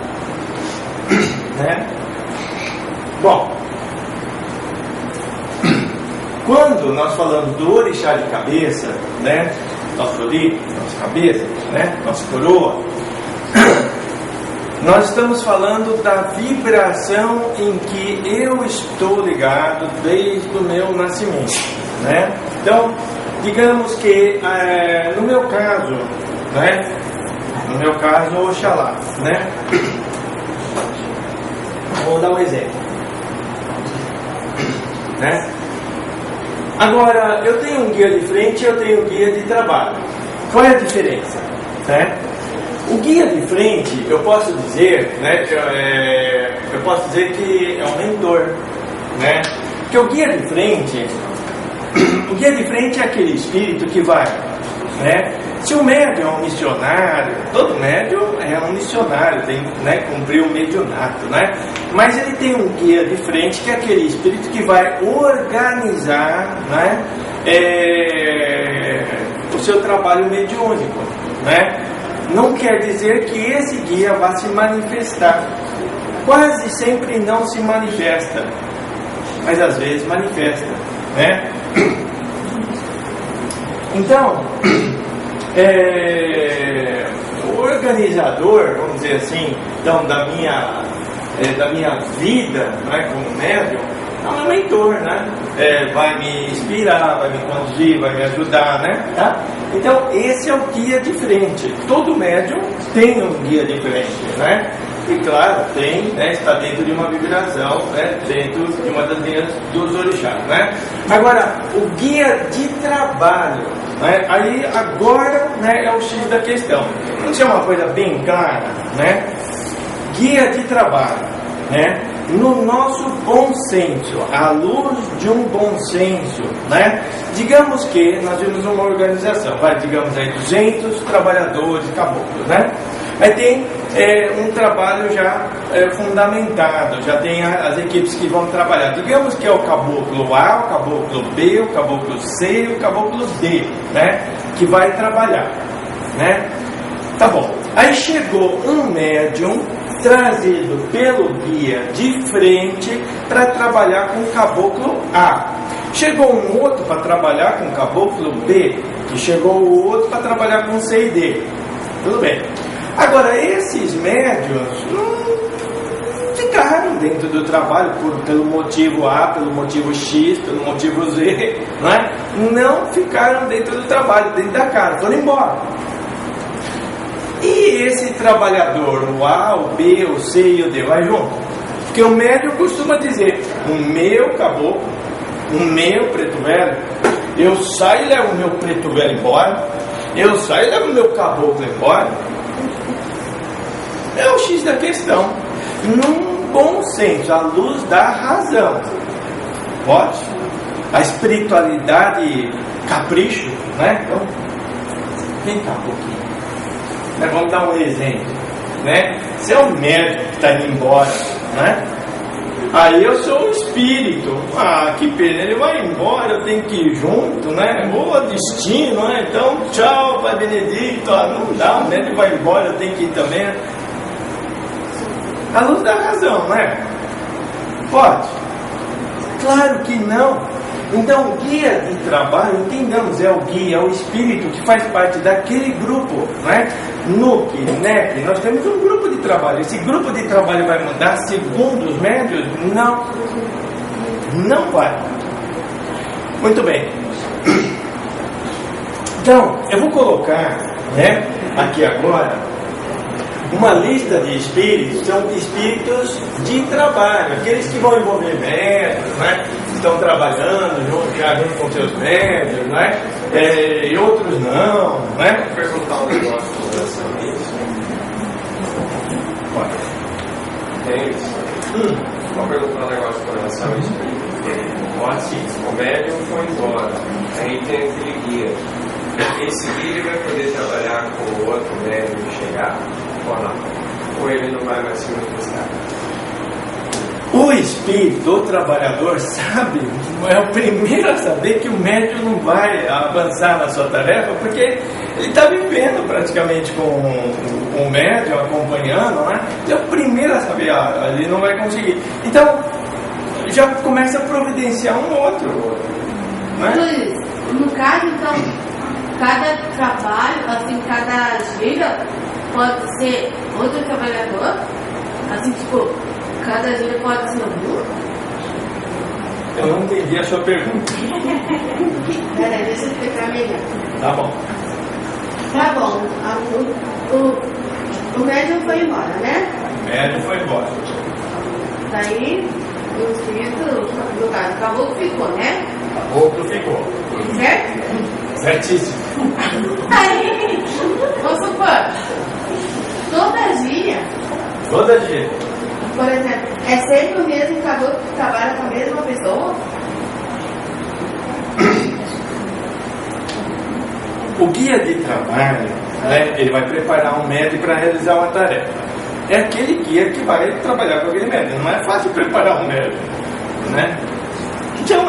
né? Bom, quando nós falamos do orixá de cabeça, né? Nosso ori, nossa cabeça, né? Nossa coroa, nós estamos falando da vibração em que eu estou ligado desde o meu nascimento, né? Então, digamos que no meu caso, né? No meu caso, Oxalá, né? Vou dar um exemplo, né? Agora, eu tenho um guia de frente e eu tenho um guia de trabalho. Qual é a diferença, né? O guia de frente, eu posso dizer, né? Eu posso dizer que é um mentor, né? Porque o guia de frente é aquele espírito que vai, né? Se o médium é um missionário, todo médium é um missionário, tem que, né, cumprir o mediunato, né? Mas ele tem um guia de frente que é aquele espírito que vai organizar, né, o seu trabalho mediúnico, né? Não quer dizer que esse guia vá se manifestar. Quase sempre não se manifesta, mas às vezes manifesta, né? Então, o organizador, vamos dizer assim, então, da minha vida, né, como médium, é um mentor, né? Vai me inspirar, vai me conduzir, vai me ajudar, né? Tá? Então, esse é o guia de frente. Todo médium tem um guia de frente, né? E claro, tem, né, está dentro de uma vibração, né, dentro de uma das linhas dos orixás, né? Agora, o guia de trabalho, né, aí agora, né, é o X da questão. Vamos dizer uma coisa bem clara, né? Guia de trabalho, né? No nosso bom senso, à luz de um bom senso, né? Digamos que nós temos uma organização, digamos aí 200 trabalhadores caboclos, né? Aí tem um trabalho já fundamentado, já tem as equipes que vão trabalhar. Digamos que é o caboclo A, o caboclo B, o caboclo C e o caboclo D, né? Que vai trabalhar, né? Tá bom. Aí chegou um médium trazido pelo guia de frente para trabalhar com o caboclo A. Chegou um outro para trabalhar com o caboclo B, que chegou o outro para trabalhar com C e D. Tudo bem. Agora, esses médiuns ficaram dentro do trabalho, pelo motivo A, pelo motivo X, pelo motivo Z, não ficaram dentro do trabalho, dentro da casa, foram embora. E esse trabalhador, o A, o B, o C e o D, vai junto? Porque o médium costuma dizer: o meu caboclo, o meu preto velho, eu saio e levo o meu preto velho embora, eu saio e levo o meu caboclo embora. É o X da questão. Num bom senso, à luz da razão. Pode? A espiritualidade capricho, Então, vem cá um pouquinho. Vamos dar um exemplo, Se é o médico que está indo embora, Aí eu sou o espírito. Que pena, ele vai embora, eu tenho que ir junto, Ou destino, Então, tchau, Pai Benedito. Não dá, o médico vai embora, eu tenho que ir também. À luz da razão, Pode? Claro que não. Então, o guia de trabalho, entendamos, é o guia, é o espírito que faz parte daquele grupo, NUC, NEP, nós temos um grupo de trabalho. Esse grupo de trabalho vai mudar segundo os médios? Não. Não vai. Muito bem. Então, eu vou colocar, aqui agora, uma lista de espíritos. São espíritos de trabalho, aqueles que vão envolver médios, estão trabalhando junto com seus médios, e outros não, Vou perguntar um negócio com relação a isso. Pode. É isso? Vou perguntar um negócio com relação a isso. Pode sim. O médium foi embora, aí tem aquele guia. Esse guia vai poder trabalhar com o outro médium e chegar? Ou não? Ou ele não vai mais se manifestar? O espírito, o trabalhador, sabe, é o primeiro a saber que o médium não vai avançar na sua tarefa, porque ele está vivendo praticamente com o médium, acompanhando, Ele é o primeiro a saber, ele não vai conseguir. Então, já começa a providenciar um outro. Luiz, no caso, então, cada trabalho, assim, cada gíria pode ser outro trabalhador? Assim, tipo, cada gíria pode ser um? Eu não entendi a sua pergunta. Peraí, deixa eu explicar melhor. Tá bom. Tá bom, o médium foi embora, O médium foi embora. Daí, o espírito, no caso, o caboclo ficou, Caboclo ficou. Certo? Certíssimo. Aí, vamos supor, toda gíria, por exemplo, é sempre o mesmo caboclo que trabalha com a mesma pessoa? O guia de trabalho, ele vai preparar um médium para realizar uma tarefa. É aquele guia que vai trabalhar com aquele médium. Não é fácil preparar um médium, Então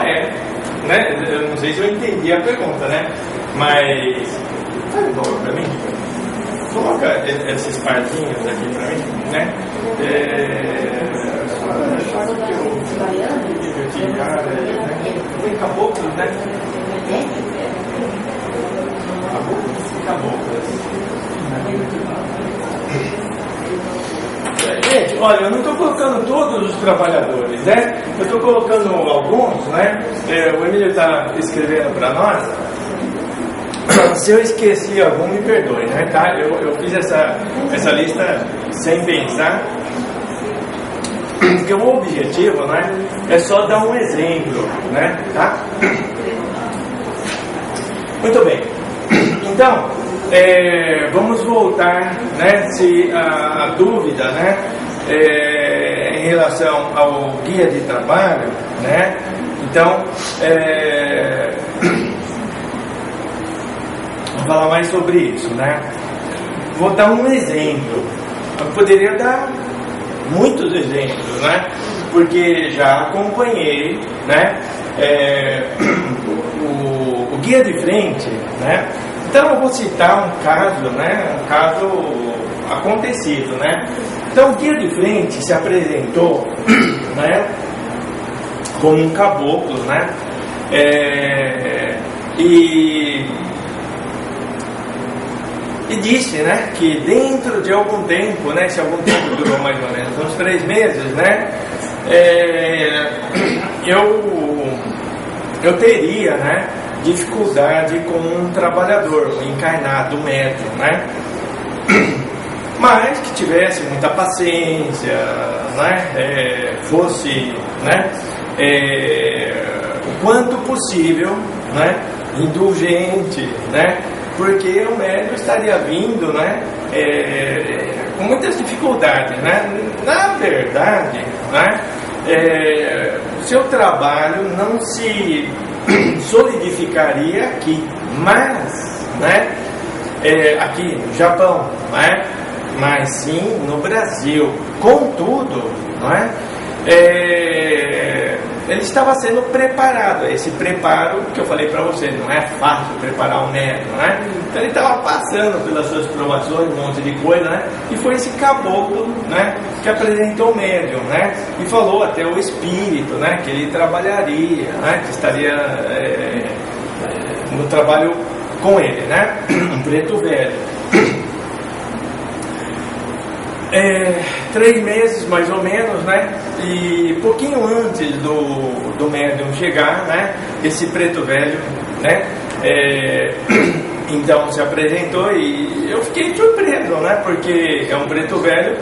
eu não sei se eu entendi a pergunta, mas faz um favor para mim. Coloca esses parzinhos aqui para mim, Tem caboclos, Gente, olha, eu não estou colocando todos os trabalhadores, Eu estou colocando alguns, O Emílio está escrevendo para nós. Se eu esqueci algum, me perdoe, Tá? Eu fiz essa lista sem pensar. Porque o objetivo, é só dar um exemplo, Tá? Muito bem. Então, vamos voltar, se a dúvida, em relação ao guia de trabalho, Então, vou falar mais sobre isso, Vou dar um exemplo. Eu poderia dar muitos exemplos, Porque já acompanhei, o guia de frente, Então eu vou citar um caso, um caso acontecido, Então o guia de frente se apresentou, como um caboclo, E disse, que dentro de algum tempo, se algum tempo durou mais ou menos uns 3 meses, eu teria, né, dificuldade com um trabalhador, um encarnado médium, né? Mas que tivesse muita paciência, né? Fosse, né? O quanto possível, né? Indulgente, né? Porque o médium estaria vindo, né? Com muitas dificuldades, né? Na verdade, né? O seu trabalho não se solidificaria aqui, mas, né? Aqui no Japão, né? Mas sim no Brasil. Contudo, não é? Ele estava sendo preparado. Esse preparo que eu falei para você, não é fácil preparar um médium, né? Então ele estava passando pelas suas provações, um monte de coisa, né? E foi esse caboclo, né, que apresentou o médium, né? E falou até o espírito, né, que ele trabalharia, né, que estaria no trabalho com ele, né? Um preto velho. 3 meses mais ou menos, né? E pouquinho antes do médium chegar, né? Esse preto velho, né? Então se apresentou e eu fiquei surpreso, né? Porque é um preto velho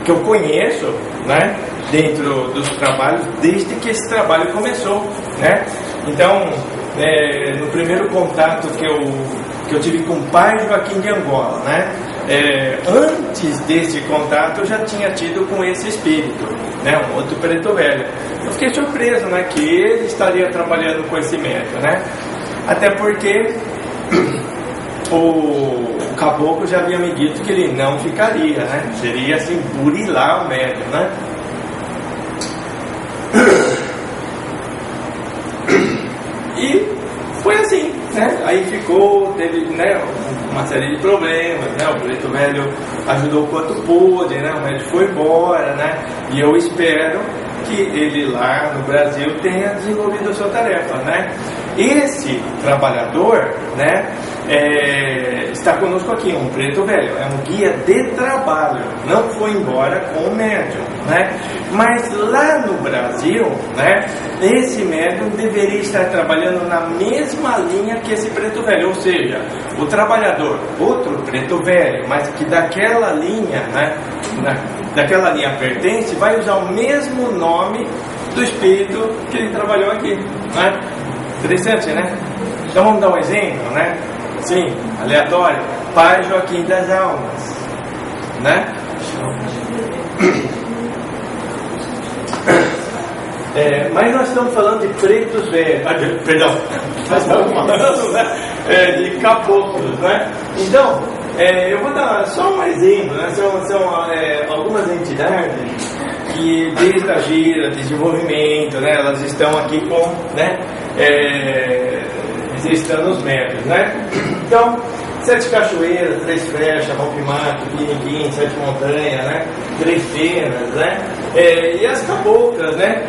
que eu conheço, né? Dentro dos trabalhos, desde que esse trabalho começou, né? Então, no primeiro contato que eu tive com o pai Joaquim de Angola, né? Antes desse contato eu já tinha tido com esse espírito, né? Um outro preto velho. Eu fiquei surpreso, né? Que ele estaria trabalhando com esse médium, né? Até porque o caboclo já havia me dito que ele não ficaria, né? Seria assim, burilar o médium, né? E foi assim, né? Aí teve, né, uma série de problemas, né? O preto velho ajudou o quanto pôde, né? O médico foi embora, né? E eu espero que ele lá no Brasil tenha desenvolvido a sua tarefa, né? Esse trabalhador, né, está conosco aqui, um preto velho, é um guia de trabalho, não foi embora com o médium, né? Mas lá no Brasil, né, esse médium deveria estar trabalhando na mesma linha que esse preto velho, ou seja, o trabalhador, outro preto velho, mas que daquela linha, né, daquela linha pertence, vai usar o mesmo nome do espírito que ele trabalhou aqui, né? Interessante, né? Então vamos dar um exemplo, né? Sim, aleatório. Pai Joaquim das Almas, né? Mas nós estamos falando de pretos velhos, perdão, nós estamos falando, né, de caboclos, né? Então, eu vou dar só um exemplo, né? São algumas entidades que desde a gira, desenvolvimento, né, elas estão aqui com, né, registrando os métodos, né? Então, 7 cachoeiras, 3 flechas, rompe-mato, Piniquim, 7 montanhas, né? 3 penas, né? E as caboclas, né?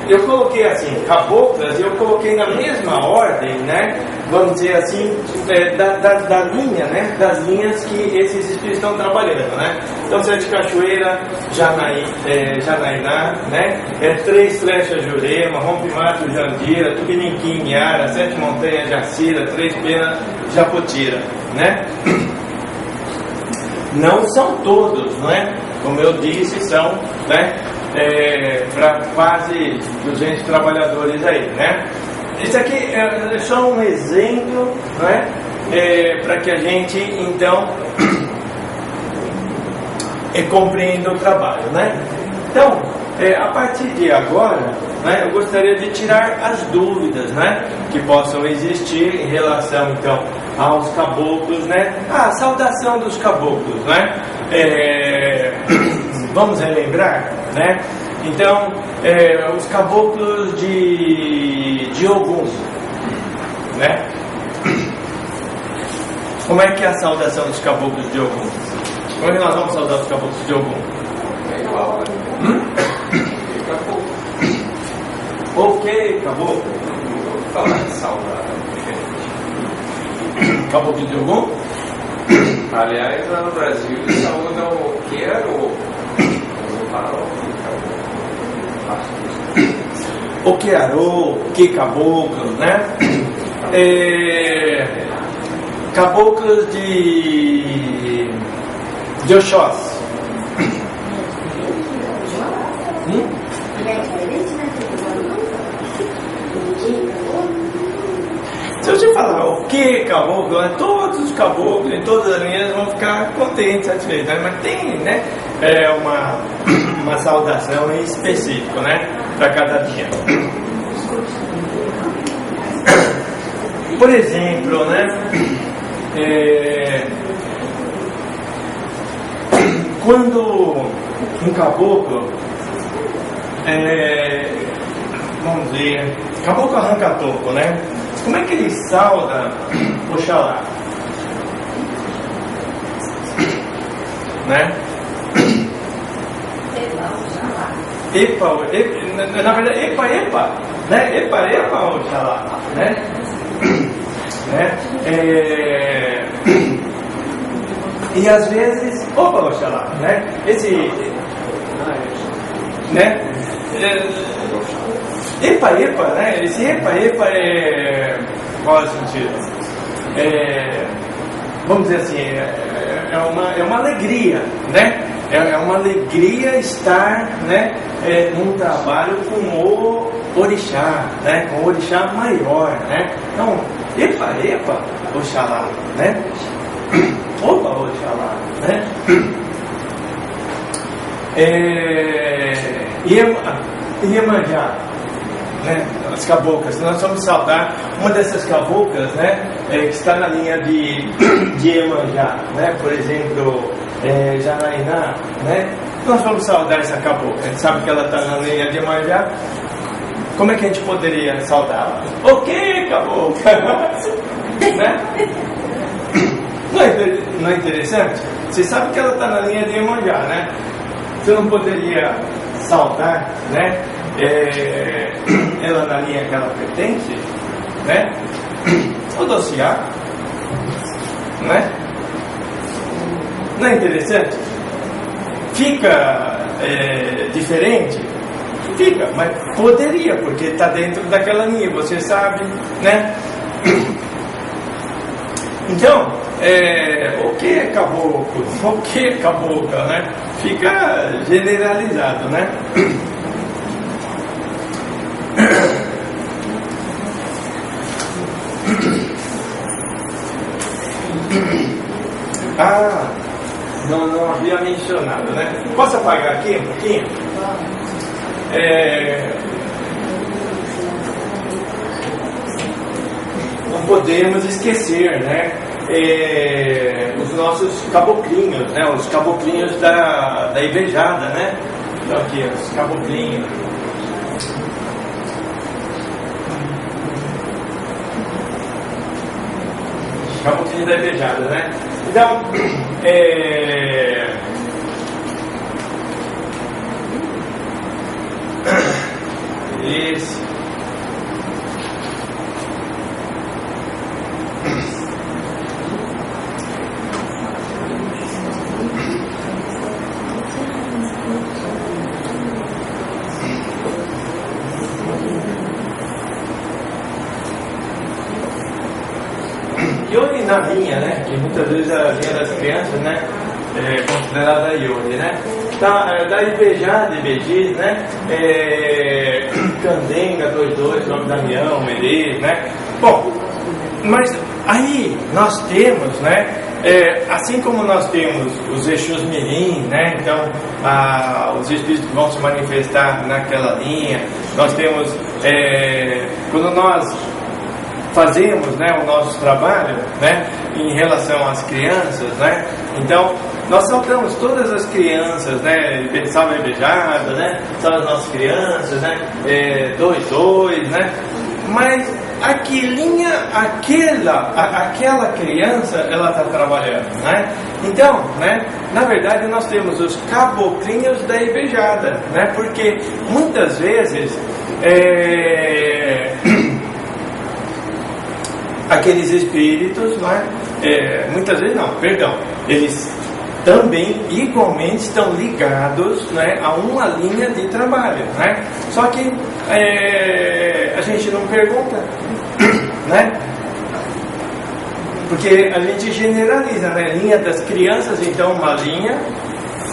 Eu coloquei assim, caboclas, eu coloquei na mesma ordem, né? Vamos dizer assim, da linha, né? Das linhas que esses espíritos estão trabalhando, né? Então, 7 cachoeiras, Janainá, né? 3 flechas, Jurema, rompe-mato, Jandira, Tupiniquim, Yara, 7 montanhas, Jacira, 3 penas, Japotira, né? Não são todos, não é? Como eu disse, são, né, para quase 200 trabalhadores aí, né? Isso aqui é só um exemplo, não é? Para que a gente, então, compreenda o trabalho, né? Então, a partir de agora, né, eu gostaria de tirar as dúvidas, né, que possam existir em relação, então, aos caboclos, né? A saudação dos caboclos, né? Vamos relembrar, né? Então, os caboclos de Ogum, né? Como é que é a saudação dos caboclos de Ogum? Como é que nós vamos saudar os caboclos de Ogum? Ok, caboclo. Falar de saudar. Caboclo de Ogum? Aliás, lá no Brasil eles saúdam o que era o farol. o que arou, que caboclo, né? Caboclos de Oxós. Se você falar o que caboclo, né, todos os caboclos em todas as linhas vão ficar contentes, satisfeitos, né? Mas tem, né, uma saudação em específico, né, para cada linha. Por exemplo, né, quando um caboclo, vamos dizer, caboclo arranca-toco, né? Como é que ele sauda Oxalá? Né? Epa, na verdade, epa, né? Epa, Oxalá, né? E às vezes, opa, Oxalá, né? Né? Epa, né? Esse epa qual é o sentido? Vamos dizer assim, é uma alegria, né? É uma alegria estar, né, num trabalho com o orixá, né? Com o orixá maior, né? Então, epa, Oxalá, né? Opa, Oxalá, né? Iemanjá, né? As caboclas, nós vamos saudar uma dessas caboclas, né? Que está na linha de Iemanjá, né? Por exemplo, Janaína, né? Nós vamos saudar essa cabocla, a gente sabe que ela está na linha de Iemanjá. Como é que a gente poderia saudá-la? Ok, cabocla, né? Não é interessante? Você sabe que ela está na linha de Iemanjá, né? Você não poderia saudar, né? Ela na linha que ela pertence, né? Odociar, né? Não é interessante? Fica diferente? Fica, mas poderia, porque está dentro daquela linha, você sabe, né? Então, o que é caboclo? O que é cabocla, né? Fica generalizado, né? Não havia mencionado, né? Posso apagar aqui um pouquinho? Não podemos esquecer, né? Os nossos caboclinhos, né? Os caboclinhos da Ivejada, né? Então aqui, os caboclinhos. Caboclinho da Ivejada, né? Então, esse. Yoni na linha, né? Que muitas vezes a linha das crianças, né? É considerada Yoni, né? Da Ivejada, Ibejis, né? Candenga, 22, nome Damião, Merês, né? Bom, mas aí nós temos, né? Assim como nós temos os Exus Mirim, né? Então, os espíritos que vão se manifestar naquela linha, nós temos, quando nós fazemos, né, o nosso trabalho, né, em relação às crianças, né? Então, nós saudamos todas as crianças, né? Salve a Ivejada, né? Salve as nossas crianças, né? 22, né? Mas a que linha aquela criança ela está trabalhando, né? Então, né? Na verdade, nós temos os caboclinhos da Ivejada, né? Porque muitas vezes aqueles espíritos, né? Muitas vezes não, perdão, eles também igualmente estão ligados, né, a uma linha de trabalho, né? Só que a gente não pergunta, né? Porque a gente generaliza, né? Linha das crianças, então uma linha,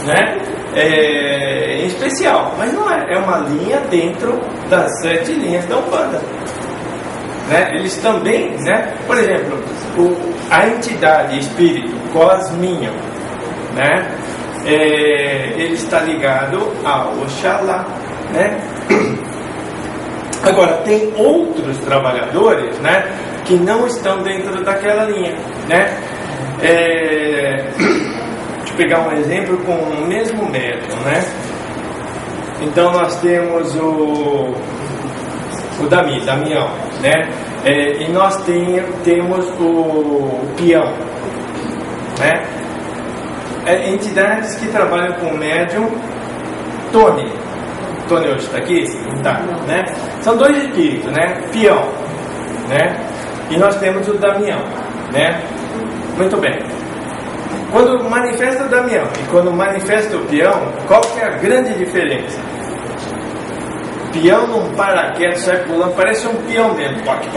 né, em especial, mas não é uma linha dentro das 7 linhas da Umbanda, né? Eles também, né? Por exemplo, a entidade espírito cosminho, né? Ele está ligado ao Oxalá, né? Agora tem outros trabalhadores, né, que não estão dentro daquela linha, né? Deixa eu pegar um exemplo com o mesmo médium, né? Então nós temos o Damião, né? E nós temos o peão, né? Entidades que trabalham com o médium. Tony hoje está aqui? Tá, né? São 2 espíritos, né? Peão, né? E nós temos o Damião, né? Muito bem. Quando manifesta o Damião e quando manifesta o peão, qual que é a grande diferença? Peão não para quieto, sai pulando, parece um peão mesmo. Toque,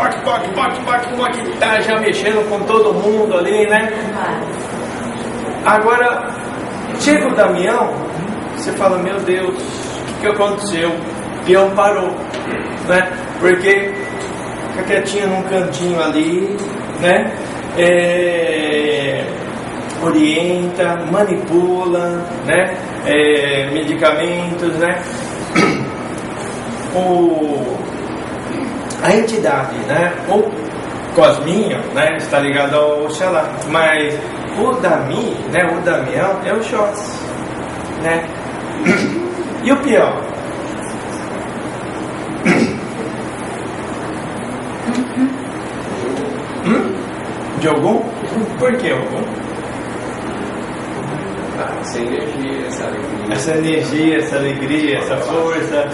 tá já mexendo com todo mundo ali, né? Agora, chega o Damião, você fala, meu Deus, o que aconteceu? O peão parou, né? Porque fica quietinho num cantinho ali, né? Orienta, manipula, né? Medicamentos, né? A entidade, né? O cosminho, né? Está ligado ao Oxalá, mas o Dami, né? O Damião é o Xós, né? E o peão? De algum? Por que algum? Essa energia, essa alegria. Essa energia, essa alegria, essa força,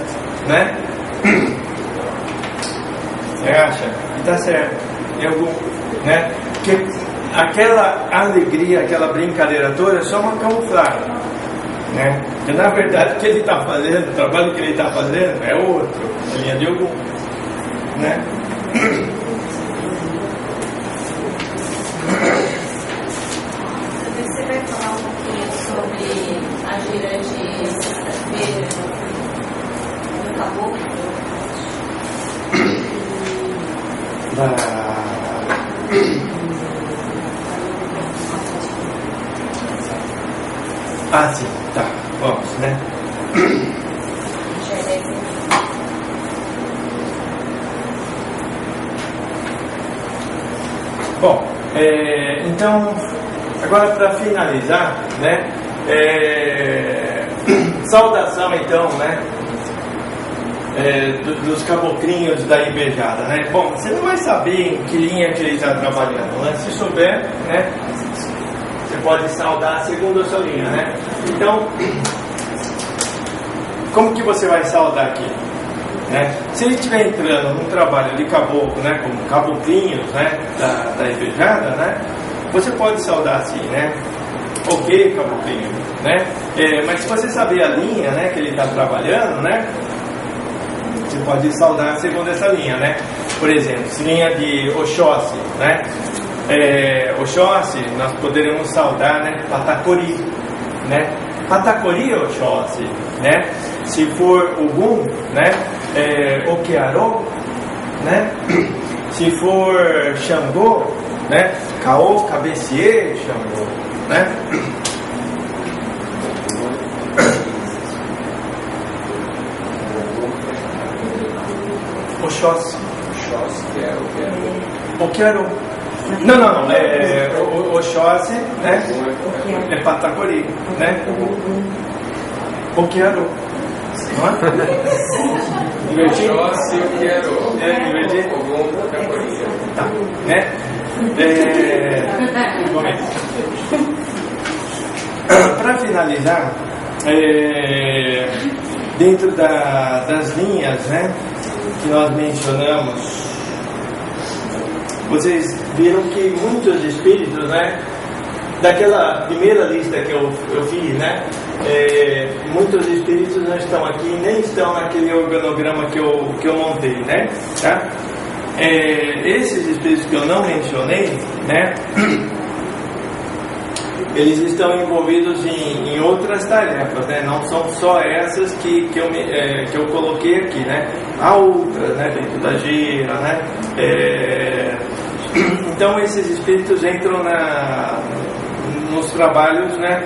né? Você acha? E tá certo. Em algum, né? Porque aquela alegria, aquela brincadeira toda é só uma camuflagem, né? Porque na verdade o que ele está fazendo, o trabalho que ele está fazendo é outro, é linha de algum, né? Você vai falar um pouquinho sobre a gira de sexta-feira no Caboclo? Ah, sim, tá, vamos, né? Bom, então, agora para finalizar, né? Saudação, então, né? Dos caboclinhos da Invejada, né? Bom, você não vai saber em que linha que ele está trabalhando, né? Se souber, né? Você pode saudar segundo a sua linha, né? Então, como que você vai saudar aqui? Né? Se ele estiver entrando num trabalho de caboclo, né? Como caboclinhos, né? Da Invejada, né? Você pode saudar assim, né? Ok, caboclinho, né? Mas se você saber a linha, né? Que ele está trabalhando, né? Você pode saudar segundo essa linha, né? Por exemplo, se linha de Oxóssi, né? Oxóssi, nós poderemos saudar, né? Patacori, né? Patacori Oxóssi, né? Se for Ogum, né? Okearô, né? Se for Xangô, né? Caô, Cabecier, Xangô, né? Oxóssi. Oxóssi, que é o que Okearô. Não. Oxóssi, né? É Patacori, né? Okearô. Não é? Invertido? Oxóssi, o que era o invertido? Ogum, Patacori. Tá, né? Para finalizar, dentro das linhas, né, que nós mencionamos, vocês viram que muitos espíritos, né, daquela primeira lista que eu vi, né? Muitos espíritos não estão aqui, nem estão naquele organograma que eu montei, né? Tá? Esses espíritos que eu não mencionei, né? Eles estão envolvidos em outras tarefas, né? Não são só essas que eu coloquei aqui, né? Há outras, né? Dentro da gira, né? Então esses espíritos entram nos trabalhos, né?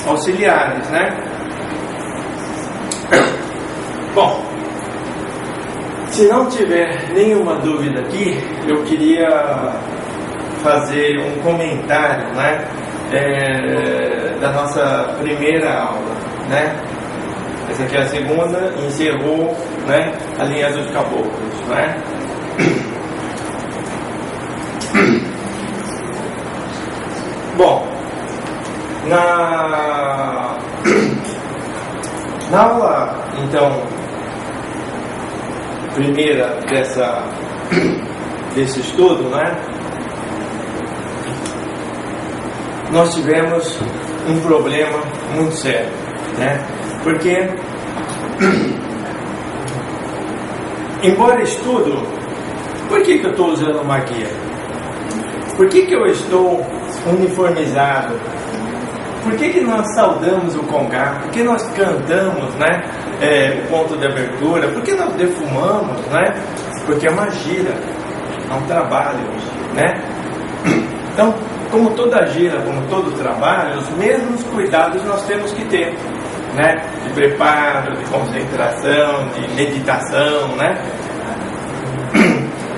Auxiliares, né? Bom, se não tiver nenhuma dúvida aqui, eu queria fazer um comentário, né, da nossa primeira aula, né? Essa aqui é a segunda, encerrou, né, a linha dos caboclos, né? Bom, na aula, então, primeira desse estudo, né? Nós tivemos um problema muito sério, né? Porque, embora estudo, por que eu estou usando uma guia? Por que eu estou uniformizado? Por que nós saudamos o congá? Por que nós cantamos, né? O ponto de abertura? Por que nós defumamos, né? Porque é uma gira, é um trabalho, né? Então, como toda gira, como todo trabalho, os mesmos cuidados nós temos que ter, né? De preparo, de concentração, de meditação, né?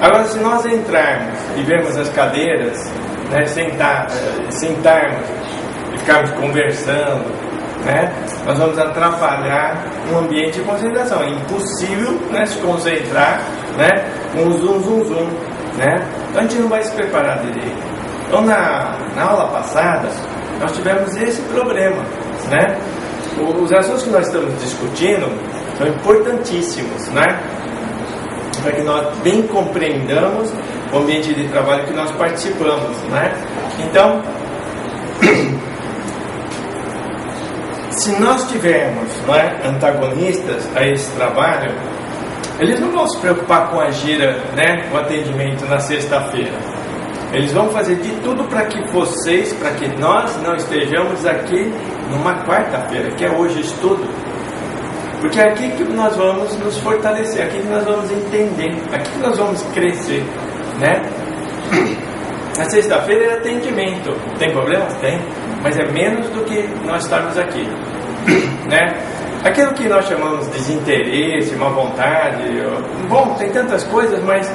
Agora, se nós entrarmos e vermos as cadeiras, né? Sentarmos e ficarmos conversando, né? Nós vamos atrapalhar um ambiente de concentração. É impossível, né, se concentrar, né, com um zoom, né? Então a gente não vai se preparar direito. Então na aula passada nós tivemos esse problema, né? Os assuntos que nós estamos discutindo são importantíssimos, né? Para que nós bem compreendamos o ambiente de trabalho que nós participamos, né? Então, se nós tivermos, né, antagonistas a esse trabalho, eles não vão se preocupar com a gira, né, o atendimento na sexta-feira. Eles vão fazer de tudo para que nós não estejamos aqui numa quarta-feira, que é hoje estudo. Porque é aqui que nós vamos nos fortalecer, aqui que nós vamos entender, aqui que nós vamos crescer, né? Na sexta-feira é atendimento. Tem problema? Tem. Mas é menos do que nós estarmos aqui, né? Aquilo que nós chamamos de desinteresse, má vontade, bom, tem tantas coisas, mas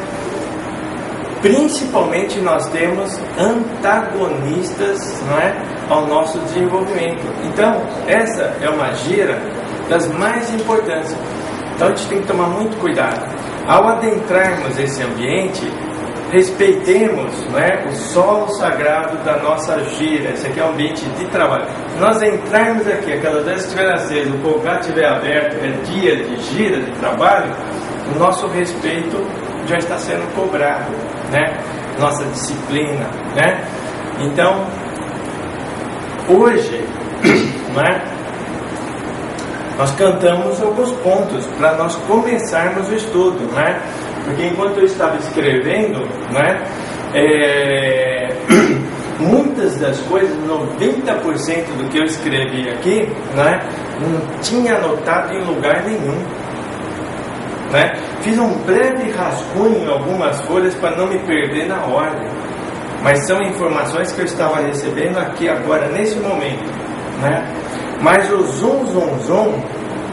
principalmente nós temos antagonistas, não é, ao nosso desenvolvimento. Então, essa é uma gira das mais importantes. Então, a gente tem que tomar muito cuidado. Ao adentrarmos esse ambiente, respeitemos, não é, o solo sagrado da nossa gira. Esse aqui é um ambiente de trabalho. Se nós entrarmos aqui, aquelas vezes estiver aceso, o congá estiver aberto, é dia de gira, de trabalho, o nosso respeito já está sendo cobrado, né? Nossa disciplina, né? Então, hoje, né, nós cantamos alguns pontos para nós começarmos o estudo, né? Porque enquanto eu estava escrevendo, né, muitas das coisas, 90% do que eu escrevi aqui, né, não tinha anotado em lugar nenhum, né? Fiz um breve rascunho em algumas folhas para não me perder na ordem, mas são informações que eu estava recebendo aqui agora, nesse momento, né? Mas o zoom,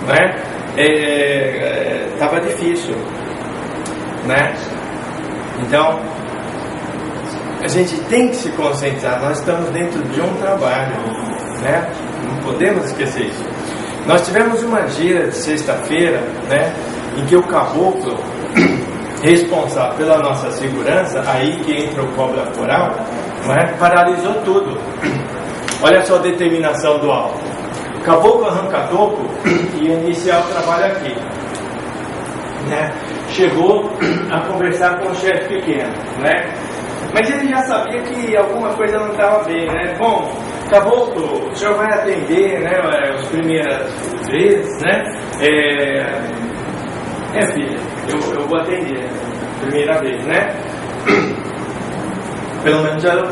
né, estava difícil, né? Então a gente tem que se concentrar. Nós estamos dentro de um trabalho, né? Não podemos esquecer isso. Nós tivemos uma gira de sexta-feira, né, em que o caboclo responsável pela nossa segurança, aí que entra o cobra coral, né, paralisou tudo. Olha só a determinação do alto. Caboclo arranca-toco e iniciar o trabalho aqui, né? Chegou a conversar com o chefe pequeno, né? Mas ele já sabia que alguma coisa não estava bem, né? Bom, Caboclo, o senhor vai atender, né, as primeiras vezes, né? Filha, eu vou atender a primeira vez, né? Pelo menos era o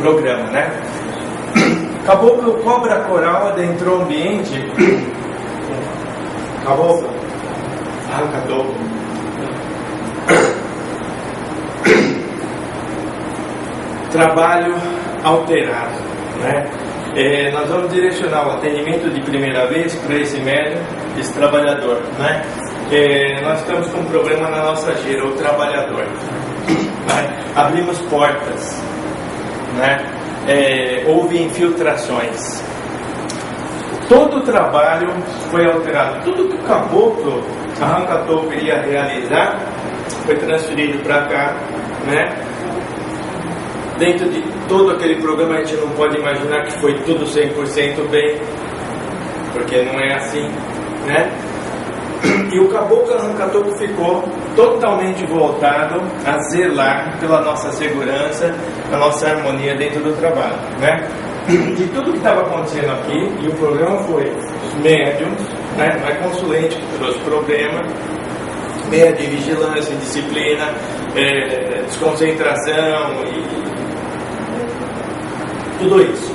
programa, né? Caboclo, cobra coral, adentrou o ambiente. Caboclo, arranca topo. Trabalho alterado, né? Nós vamos direcionar o atendimento de primeira vez para esse médium, esse trabalhador, né? Nós estamos com um problema na nossa gira, o trabalhador, né? Abrimos portas, né? Houve infiltrações, todo o trabalho foi alterado, tudo que o Caboclo arranca-topo iria realizar foi transferido para cá, né? Dentro de todo aquele programa, a gente não pode imaginar que foi tudo 100% bem, porque não é assim, né? E o Caboclo arranca-topo ficou totalmente voltado a zelar pela nossa segurança, a nossa harmonia dentro do trabalho, né? De tudo que estava acontecendo aqui, e o programa foi os médiums, né? Não é consulente que trouxe problema, meia de vigilância, disciplina, desconcentração e tudo isso.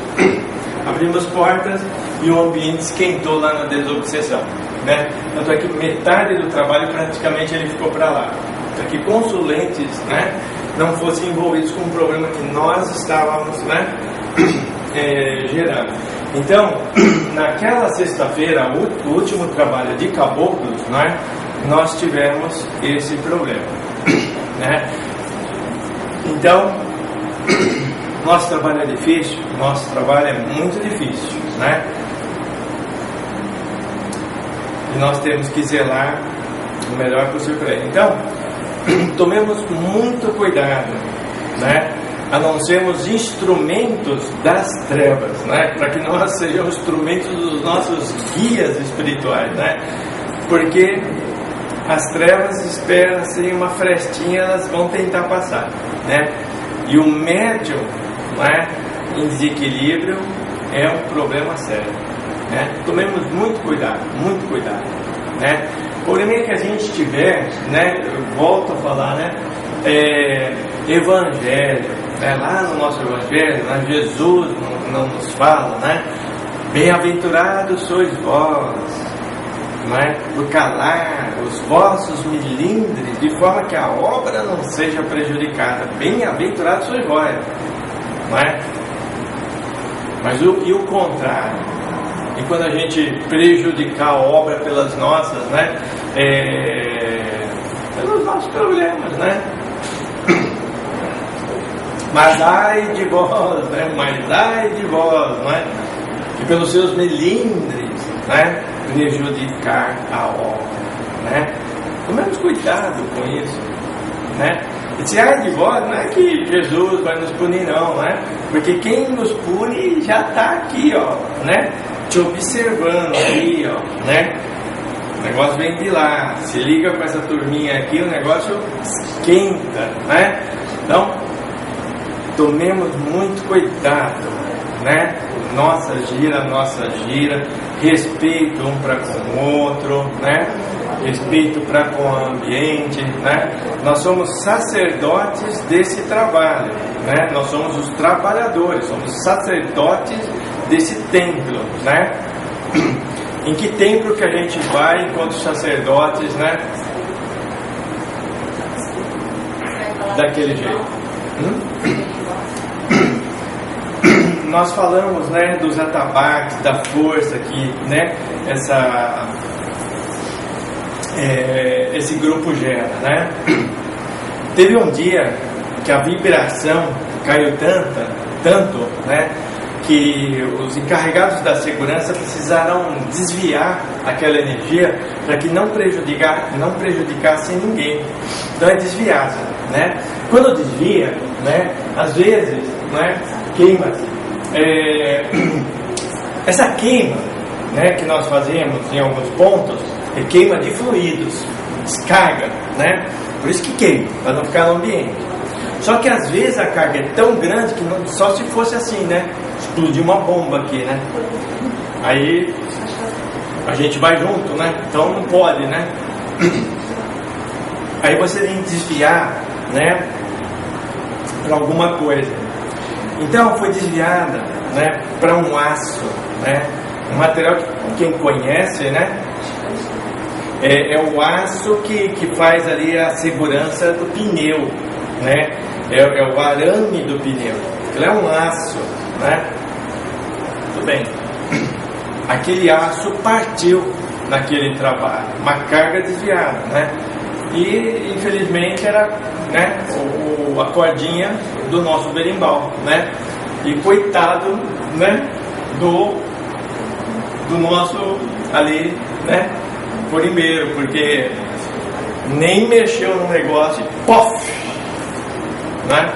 Abrimos portas e o ambiente esquentou lá na desobsessão, né? Tanto é que metade do trabalho praticamente ele ficou para lá, para que consulentes, né, não fossem envolvidos com um problema que nós estávamos, né, gerando. Então, naquela sexta-feira, o último trabalho de Caboclos, né, nós tivemos esse problema, né? Então, nosso trabalho é difícil, nosso trabalho é muito difícil, né? E nós temos que zelar o melhor possível para ele. Então, tomemos muito cuidado, né? A não sermos instrumentos das trevas, né? Para que nós sejamos instrumentos dos nossos guias espirituais, né? Porque as trevas esperam assim uma frestinha, elas vão tentar passar, né? E o médium, né, em desequilíbrio é um problema sério, né? Tomemos muito cuidado, né? O problema é que a gente tiver, né, eu volto a falar, né, evangelho, né, lá no nosso evangelho, né, Jesus não nos fala, né, bem-aventurados sois vós, né, por calar os vossos milindres, de forma que a obra não seja prejudicada. Bem-aventurados sois vós, não é? Mas e o contrário? E quando a gente prejudicar a obra pelas nossas, né, pelos nossos problemas, né? Mas ai de vós, né? Mas ai de vós, não é? Que pelos seus melindres, né, prejudicar a obra, né? Tomemos cuidado com isso, né? E se ai de vós, não é que Jesus vai nos punir, não, né? Porque quem nos pune já está aqui, ó, né? Te observando aí, ó, né? O negócio vem de lá, se liga com essa turminha aqui, o negócio esquenta, né? Então, tomemos muito cuidado, né? Nossa gira, respeito um para com o outro, né? Respeito para com o ambiente, né? Nós somos sacerdotes desse trabalho, né? Nós somos os trabalhadores, somos sacerdotes desse templo, né? Em que templo que a gente vai enquanto sacerdotes, né? Daquele jeito. Nós falamos, né, dos atabaques, da força que, né, esse grupo gera, né? Teve um dia que a vibração caiu tanto, né, que os encarregados da segurança precisaram desviar aquela energia para que não prejudicasse ninguém. Então é desviado, né? Quando desvia, né, às vezes, né, queima-se. Essa queima, né, que nós fazemos em alguns pontos é queima de fluidos, descarga, né? Por isso que queima, para não ficar no ambiente. Só que às vezes a carga é tão grande que não, só se fosse assim, né? Explodir uma bomba aqui, né? Aí a gente vai junto, né? Então não pode, né? Aí você tem que desviar, né? Para alguma coisa. Então foi desviada, né? Para um aço, né? Um material que quem conhece, né? É o aço que faz ali a segurança do pneu, né? É o arame do pneu. Ele é um aço, né? Tudo bem. Aquele aço partiu naquele trabalho, uma carga desviada, né? E infelizmente era, né, a cordinha do nosso berimbau, né? E coitado, né, do nosso ali, né, corimbeiro, porque nem mexeu no negócio e pof, né?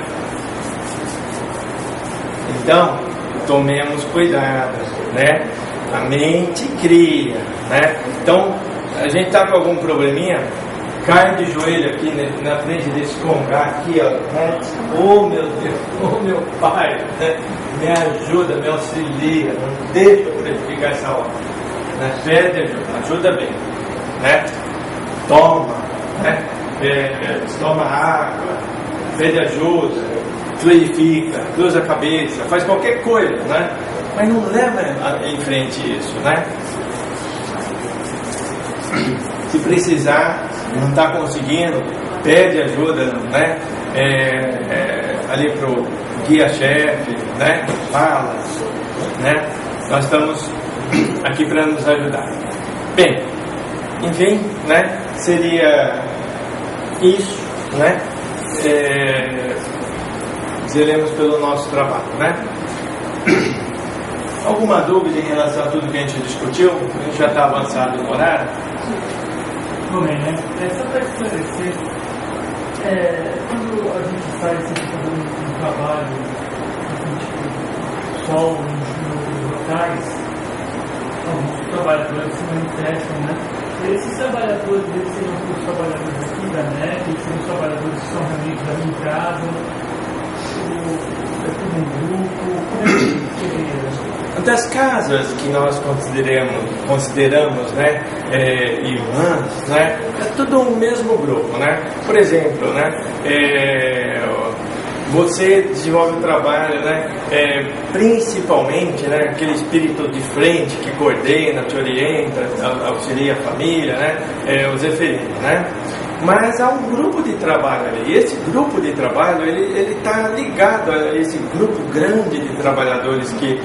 Então tomemos cuidado, né? A mente cria, né? Então a gente tá com algum probleminha, cai de joelho aqui na frente desse congá aqui, ó, né? Oh meu Deus, oh meu Pai, né? Me ajuda, me auxilia, não deixa eu praticar essa hora, né? Pede ajuda bem, né? Toma, né? Toma água, pede ajuda, fluidifica, cruza a cabeça, faz qualquer coisa, né? Mas não leva em frente isso, né? Se precisar, não está conseguindo, pede ajuda, né? Ali pro guia-chefe, né? Fala, né? Nós estamos aqui para nos ajudar. Bem, enfim, né? Seria isso, né? Zeremos pelo nosso trabalho, né? Alguma dúvida em relação a tudo que a gente discutiu? A gente já está avançado no horário? Tudo bem, né? Só para esclarecer, quando a gente sai fazendo um trabalho tipo sol nos locais, alguns trabalhadores se manifestam, né? Esses trabalhadores, eles seriam os trabalhadores aqui da NEC, eles seriam os trabalhadores que são reunidos ali em casa, é tudo um grupo, como é que seria? Das casas que nós consideramos, né, irmãs, né, é tudo o mesmo grupo, né? Por exemplo, né, você desenvolve um trabalho, né, principalmente, né, aquele espírito de frente que coordena, te orienta, auxilia a família, né, os eferidos, né? Mas há um grupo de trabalho ali. E esse grupo de trabalho ele está ligado a esse grupo grande de trabalhadores que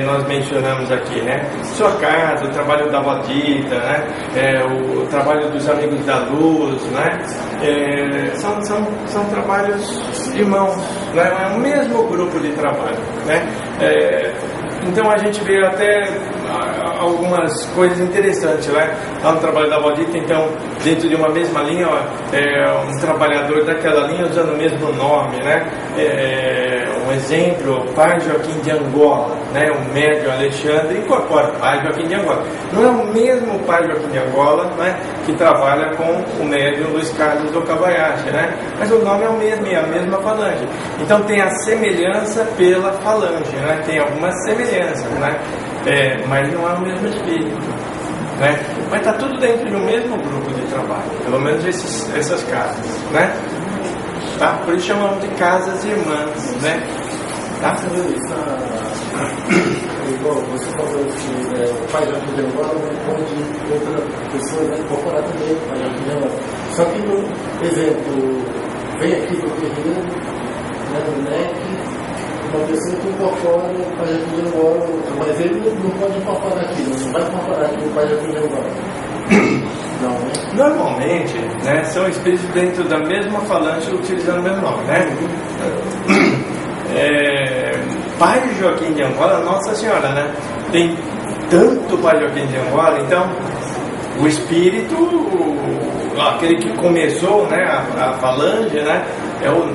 nós mencionamos aqui, né? Sua casa, o trabalho da Vodita, né? O trabalho dos amigos da luz, né? São trabalhos irmãos, né? É o mesmo grupo de trabalho, né? Então a gente vê até algumas coisas interessantes, né? Lá no trabalho da Vodita, então, dentro de uma mesma linha, um trabalhador daquela linha usando o mesmo nome, né? Um exemplo, Pai Joaquim de Angola, né? O médium Alexandre incorpora Pai Joaquim de Angola. Não é o mesmo Pai Joaquim de Angola, né? Que trabalha com o médium Luiz Carlos do Okabayashi, né? Mas o nome é o mesmo, é a mesma falange. Então tem a semelhança pela falange, né? Tem algumas semelhanças, né? Mas não é o mesmo espírito, né? Mas está tudo dentro de um mesmo grupo de trabalho, pelo menos essas casas, né? Tá? Por isso chamamos de casas irmãs, né? Tá? Igual você falou que o Pai Joaquim de Angola não pode outra pessoa incorporar também o Pai Joaquim de Angola. Só que, no exemplo, vem aqui do terreno, né, do NEC, uma pessoa que incorpora o Pai Joaquim de Angola, mas ele não pode incorporar aqui, não vai incorporar aqui o Pai Joaquim de Angola. Não, né? Normalmente, né, são espíritos dentro da mesma falange utilizando o mesmo nome, né? Pai Joaquim de Angola, Nossa Senhora, né? Tem tanto Pai Joaquim de Angola, então o espírito, aquele que começou, né, a falange, né, é o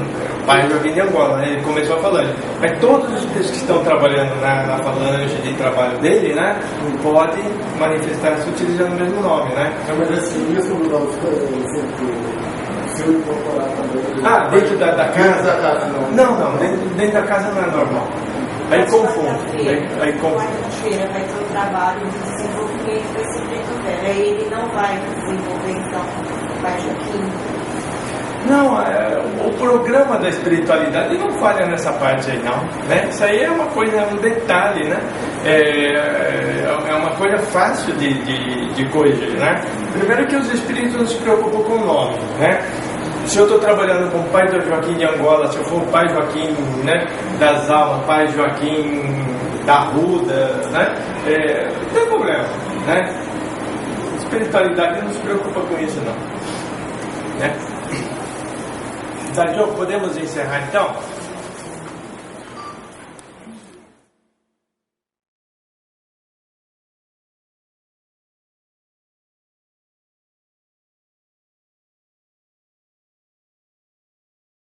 Pai Joaquim de Angola, né? Ele começou a falange. Mas todos os espíritos que estão trabalhando na falange de trabalho dele, né, podem manifestar-se utilizando o mesmo nome, né? Mas assim, mesmo nome, exemplo, se eu incorporar também. Ah, dentro da casa? Dentro da casa, não. Não, dentro da casa não é normal. Aí confunde. Aí confunde. Quarta-feira vai ter o trabalho de desenvolvimento do Espírito Velho. Aí ele não vai desenvolver, então, vai Joaquim. Não, o programa da espiritualidade não falha nessa parte aí, não. Né? Isso aí é uma coisa, um detalhe, né? É uma coisa fácil de corrigir, né? Primeiro que os espíritos não se preocupam com o nome, né? Se eu estou trabalhando com o pai do Joaquim de Angola, se eu for o pai Joaquim, né, das almas, pai Joaquim da Ruda, né, não tem problema, né? A espiritualidade não se preocupa com isso, não. Né? Tá, Diogo, podemos encerrar então?